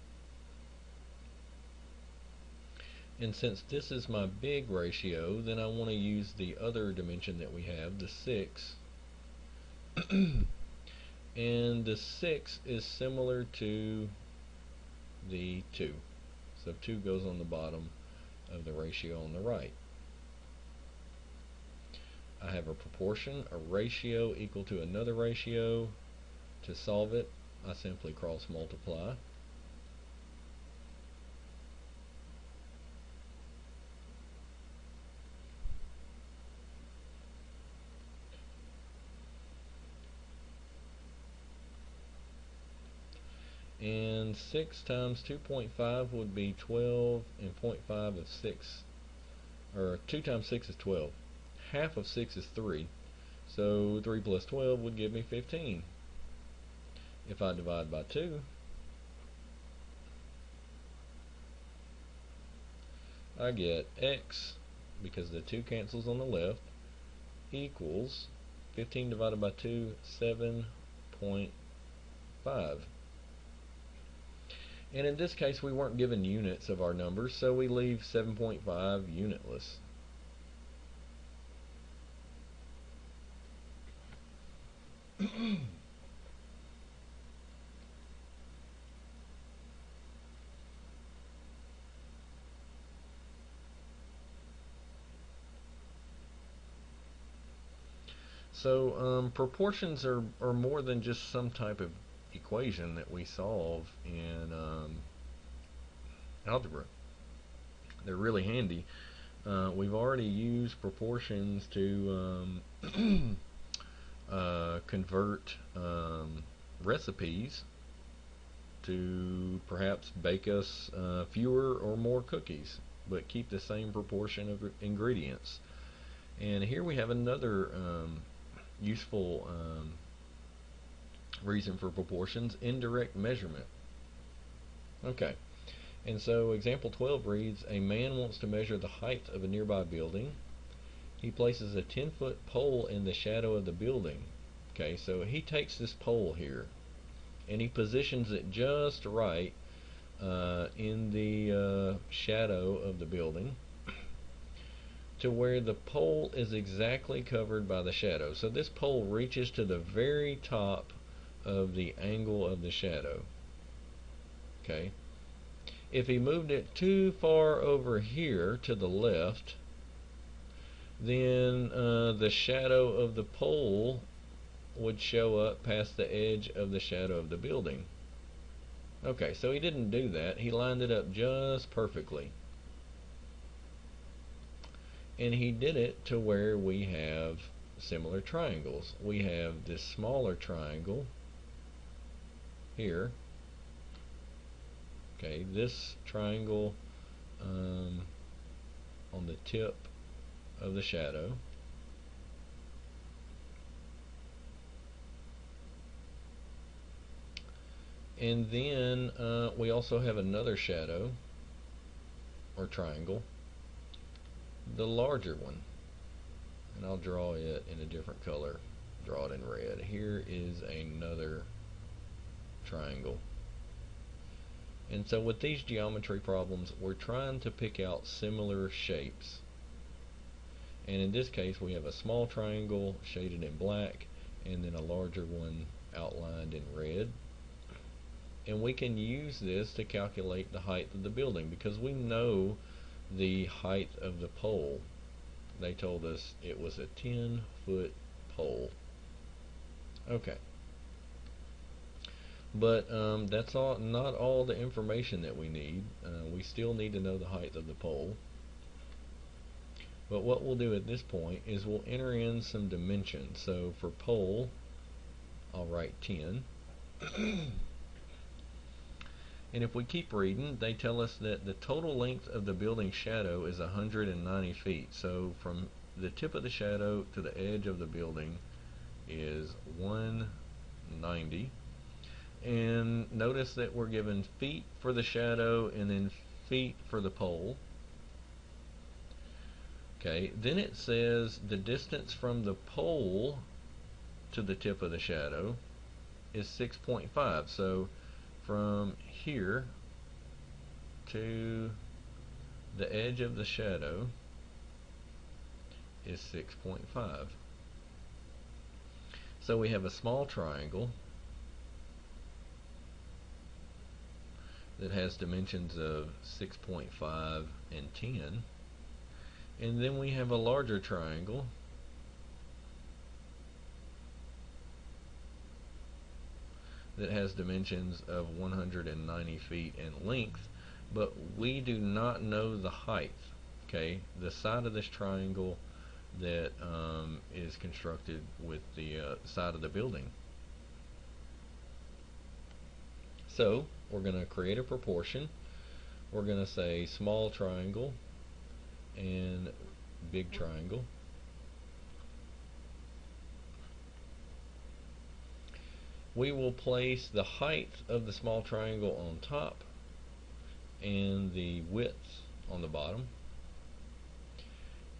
And since this is my big ratio, then I want to use the other dimension that we have, the 6. And the 6 is similar to the 2. So 2 goes on the bottom of the ratio on the right. I have a proportion, a ratio equal to another ratio. To solve it, I simply cross multiply. And 6 times 2.5 would be 12, and 0.5 of 6, or 2 times 6 is 12. Half of 6 is 3, so 3 plus 12 would give me 15. If I divide by 2, I get x, because the 2 cancels on the left, equals 15 divided by 2, 7.5. And in this case, we weren't given units of our numbers, so we leave 7.5 unitless. So proportions are more than just some type of equation that we solve in algebra. They're really handy. We've already used proportions to convert recipes to perhaps bake us fewer or more cookies, but keep the same proportion of ingredients. And here we have another useful reason for proportions: indirect measurement. Okay, and so example 12 reads, a man wants to measure the height of a nearby building. He places a 10-foot pole in the shadow of the building. Okay, so he takes this pole here and he positions it just right in the shadow of the building, to where the pole is exactly covered by the shadow. So this pole reaches to the very top of the angle of the shadow. Okay. If he moved it too far over here to the left, then the shadow of the pole would show up past the edge of the shadow of the building. Okay, so he didn't do that. He lined it up just perfectly. And he did it to where we have similar triangles. We have this smaller triangle here. Okay, this triangle on the tip of the shadow. And then we also have another shadow or triangle, the larger one, and I'll draw it in a different color. Draw it in red. Here is another triangle. And so with these geometry problems, we're trying to pick out similar shapes. And in this case, we have a small triangle shaded in black and then a larger one outlined in red. And we can use this to calculate the height of the building because we know the height of the pole. They told us it was a 10-foot pole. Okay. But that's not all the information that we need. We still need to know the height of the pole. But what we'll do at this point is we'll enter in some dimensions. So for pole, I'll write 10. And if we keep reading, they tell us that the total length of the building shadow is 190 feet. So from the tip of the shadow to the edge of the building is 190. And notice that we're given feet for the shadow and then feet for the pole. Okay, then it says the distance from the pole to the tip of the shadow is 6.5. So from here to the edge of the shadow is 6.5. So we have a small triangle that has dimensions of 6.5 and 10, and then we have a larger triangle that has dimensions of 190 feet in length, but we do not know the height. Okay, the side of this triangle that is constructed with the side of the building. So we're going to create a proportion. We're going to say small triangle and big triangle. We will place the height of the small triangle on top and the width on the bottom.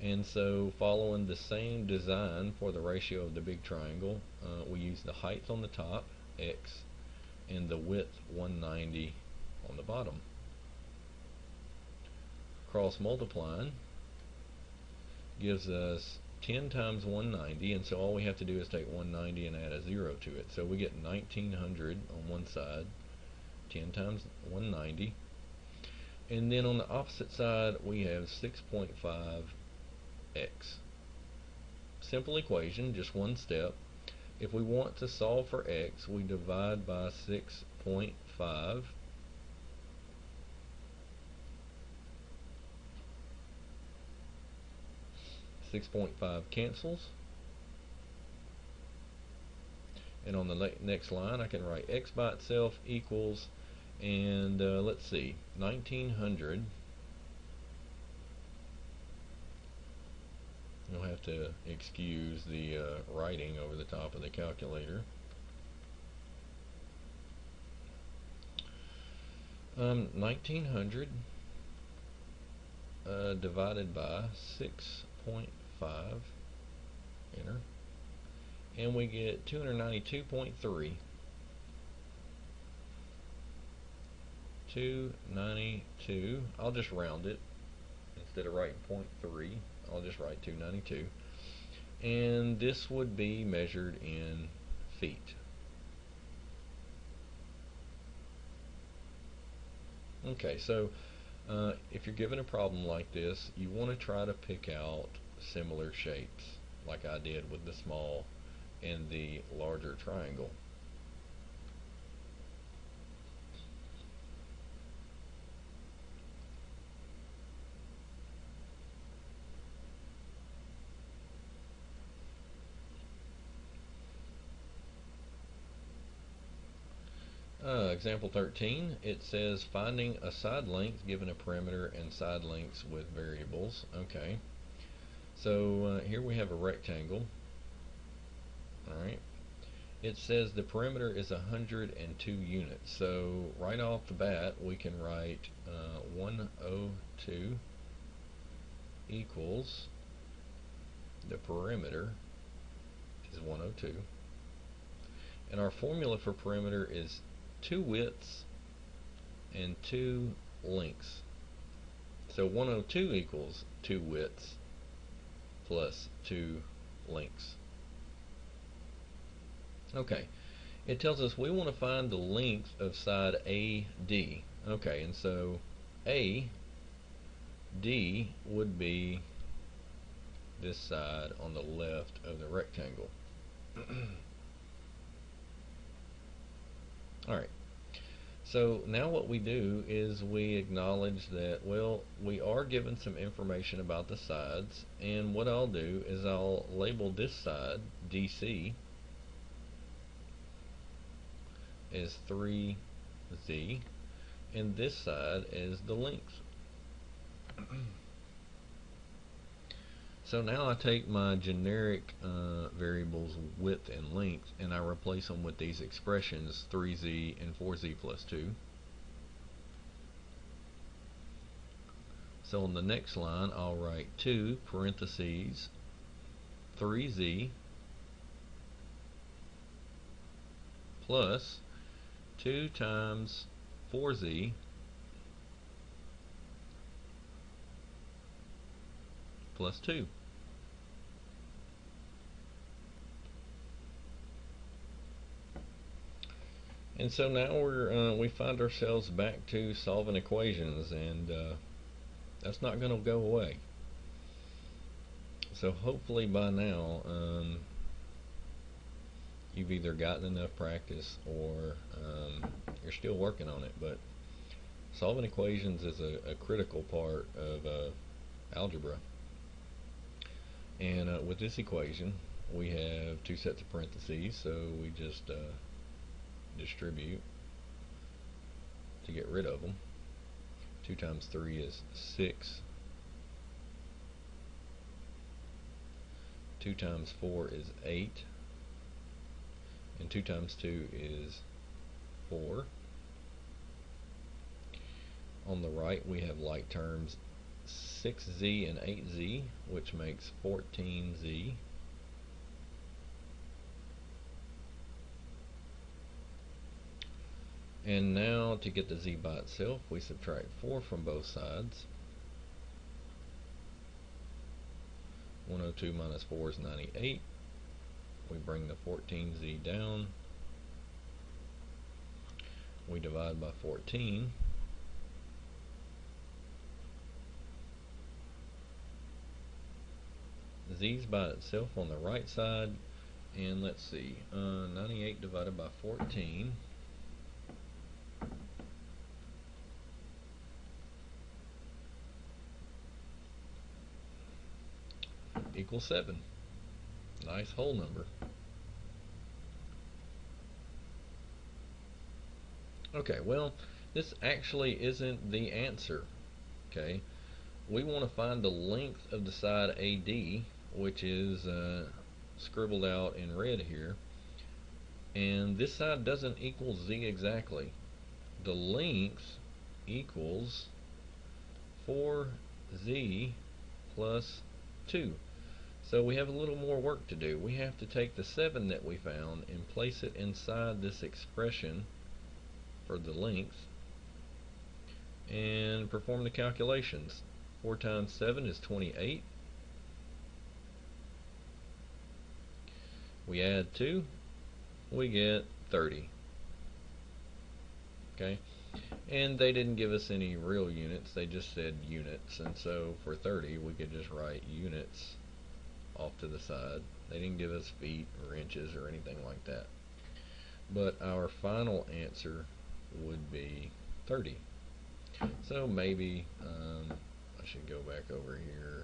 And so, following the same design for the ratio of the big triangle, we use the height on the top, x, and the width 190 on the bottom. Cross multiplying gives us 10 times 190, and so all we have to do is take 190 and add a 0 to it. So we get 1900 on one side, 10 times 190, and then on the opposite side we have 6.5 x. Simple equation, just one step. If we want to solve for x, we divide by 6.5. .5 cancels, and on the next line I can write x by itself equals, and let's see, 1900. You'll have to excuse the writing over the top of the calculator. 1900 divided by 6.5, enter, and we get 292.3. 292. I'll just round it. Instead of writing 0.3, I'll just write 292. And this would be measured in feet. Okay, so if you're given a problem like this, you want to try to pick out similar shapes, like I did with the small and the larger triangle. Example 13, it says finding a side length given a perimeter and side lengths with variables. Okay, so here we have a rectangle. Alright, it says the perimeter is 102 units, so right off the bat we can write 102 equals the perimeter is 102, and our formula for perimeter is 2 widths and 2 lengths. So 102 equals 2 widths plus 2 lengths. Okay, it tells us we want to find the length of side AD. Okay, and so AD would be this side on the left of the rectangle. Alright, so now what we do is we acknowledge that, well, we are given some information about the sides, and what I'll do is I'll label this side DC as 3Z, and this side as the length. So now I take my generic variables width and length and I replace them with these expressions 3z and 4z plus 2. So on the next line I'll write 2 parentheses 3z plus 2 times 4z plus 2. And so now we find ourselves back to solving equations, and that's not going to go away. So hopefully by now you've either gotten enough practice or you're still working on it. But solving equations is a critical part of algebra. And with this equation, we have two sets of parentheses, so we just distribute to get rid of them. 2 times 3 is 6. 2 times 4 is 8. And 2 times 2 is 4. On the right, we have like terms 6z and 8z, which makes 14z. And now to get the z by itself, we subtract 4 from both sides. 102 minus 4 is 98. We bring the 14z down. We divide by 14. Z's by itself on the right side, and let's see, 98 divided by 14 equals 7. Nice whole number. Okay, well, this actually isn't the answer. Okay, we want to find the length of the side AD, which is scribbled out in red here, and this side doesn't equal z exactly. The length equals 4z plus 2. So we have a little more work to do. We have to take the 7 that we found and place it inside this expression for the length and perform the calculations. 4 times 7 is 28. We add 2, we get 30. Okay, and they didn't give us any real units, they just said units, and so for 30 we could just write units off to the side. They didn't give us feet or inches or anything like that. But our final answer would be 30. So maybe I should go back over here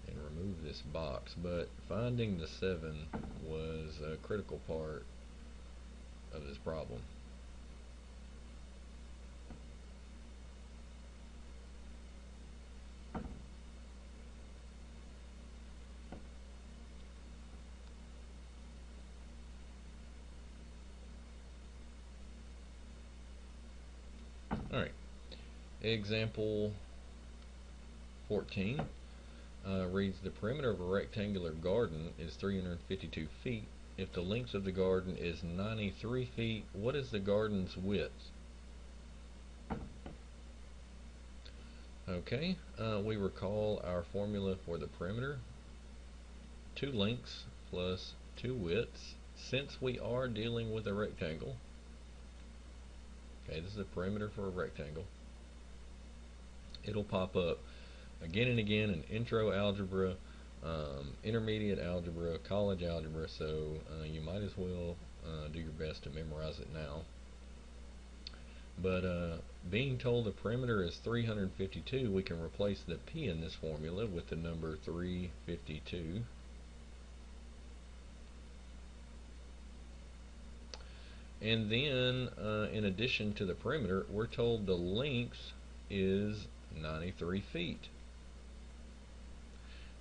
and remove this box, but finding the 7 was a critical part of this problem. Alright, example 14 reads, the perimeter of a rectangular garden is 352 feet. If the length of the garden is 93 feet, what is the garden's width? Okay, we recall our formula for the perimeter. 2 lengths plus 2 widths. Since we are dealing with a rectangle, okay, this is a perimeter for a rectangle, it'll pop up again and again in intro algebra, intermediate algebra, college algebra, so you might as well do your best to memorize it now. But being told the perimeter is 352, we can replace the p in this formula with the number 352. And then, in addition to the perimeter, we're told the length is 93 feet.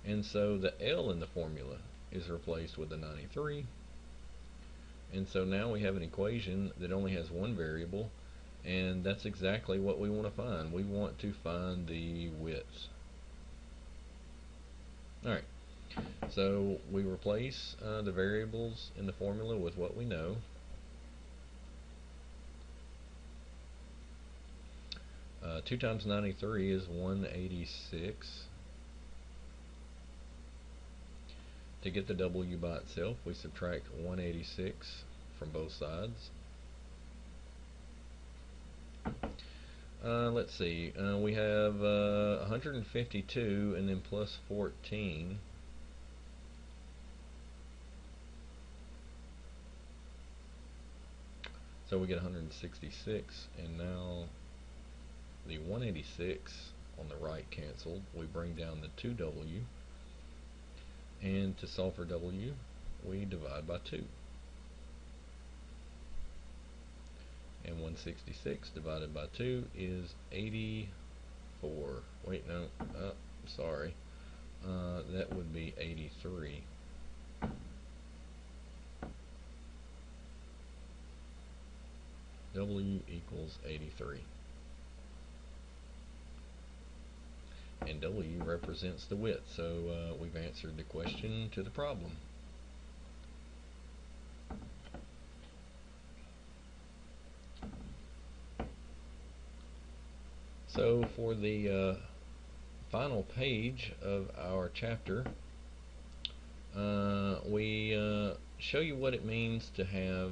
And so the L in the formula is replaced with a 93. And so now we have an equation that only has one variable, and that's exactly what we want to find. We want to find the width. Alright, so we replace the variables in the formula with what we know. 2 times 93 is 186. To get the W by itself, we subtract 186 from both sides. Let's see, we have 152 and then plus 14. So we get 166, and now the 186 on the right canceled. We bring down the 2W, and to solve for W, we divide by 2. And 166 divided by 2 is 84. Wait, no, sorry. That would be 83. W equals 83. And W represents the width, so we've answered the question to the problem. So for the final page of our chapter, we show you what it means to have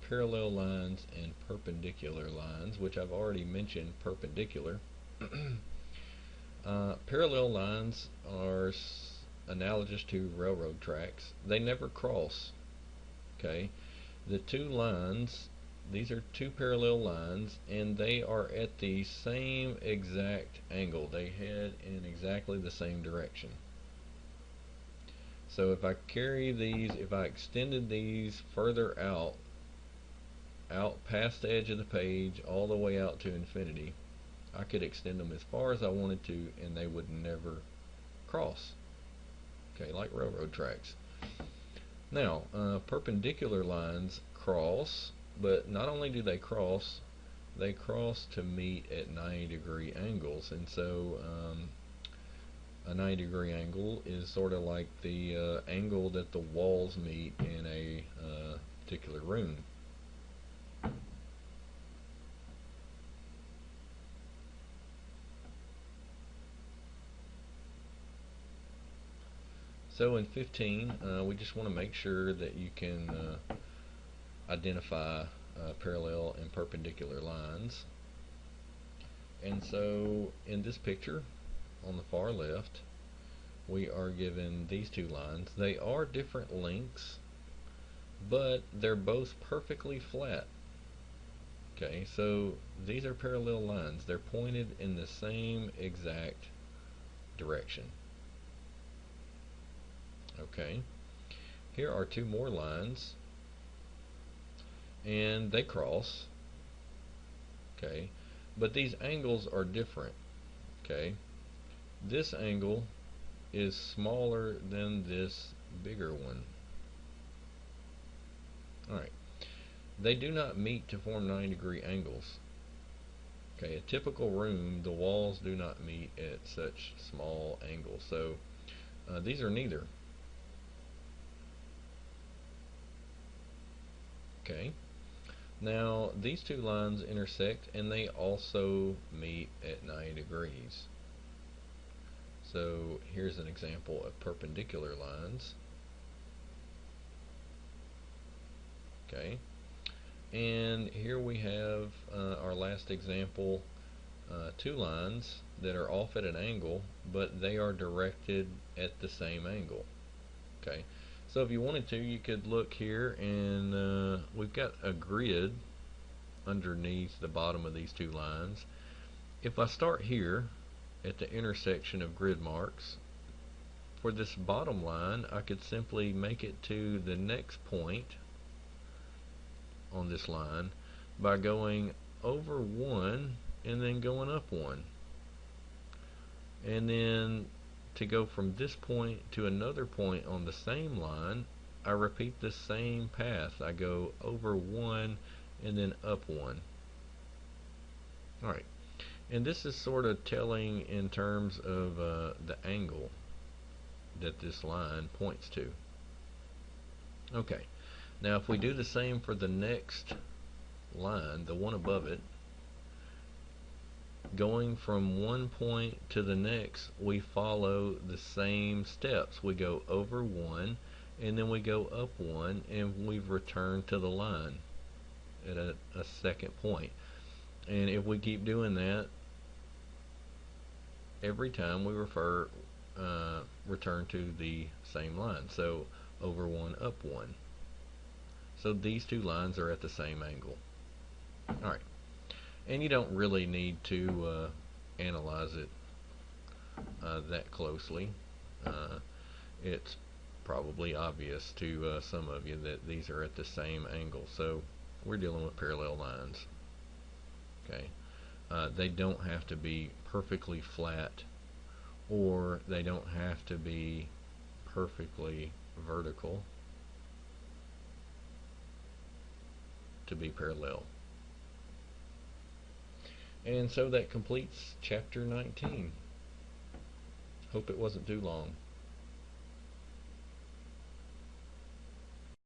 parallel lines and perpendicular lines, which I've already mentioned perpendicular. Parallel lines are analogous to railroad tracks. They never cross. Okay, the two lines, these are two parallel lines, and they are at the same exact angle. They head in exactly the same direction. So if I carry these, if I extended these further out past the edge of the page, all the way out to infinity, I could extend them as far as I wanted to, and they would never cross. Okay, like railroad tracks. Now, perpendicular lines cross, but not only do they cross to meet at 90-degree angles, and so a 90-degree angle is sort of like the angle that the walls meet in a particular room. So in 15, we just want to make sure that you can identify parallel and perpendicular lines. And so in this picture on the far left, we are given these two lines. They are different lengths, but they're both perfectly flat. Okay, so these are parallel lines. They're pointed in the same exact direction. Okay, here are two more lines, and they cross. Okay, but these angles are different. Okay, this angle is smaller than this bigger one. Alright, they do not meet to form 90-degree angles. Okay, a typical room, the walls do not meet at such small angles, so these are neither. Okay, now these two lines intersect, and they also meet at 90 degrees. So here's an example of perpendicular lines. Okay, and here we have our last example, two lines that are off at an angle, but they are directed at the same angle. Okay, so if you wanted to, you could look here, and we've got a grid underneath the bottom of these two lines. If I start here at the intersection of grid marks, for this bottom line, I could simply make it to the next point on this line by going over one and then going up one. And then to go from this point to another point on the same line, I repeat the same path. I go over one and then up one. Alright, and this is sort of telling in terms of the angle that this line points to. Okay, now if we do the same for the next line, the one above it, going from one point to the next, we follow the same steps. We go over one, and then we go up one, and we've returned to the line at a second point. And if we keep doing that, every time we return to the same line. So over one, up one. So these two lines are at the same angle. Alright, and you don't really need to analyze it that closely. It's probably obvious to some of you that these are at the same angle. So we're dealing with parallel lines. Okay, they don't have to be perfectly flat, or they don't have to be perfectly vertical to be parallel. And so that completes chapter 19. Hope it wasn't too long.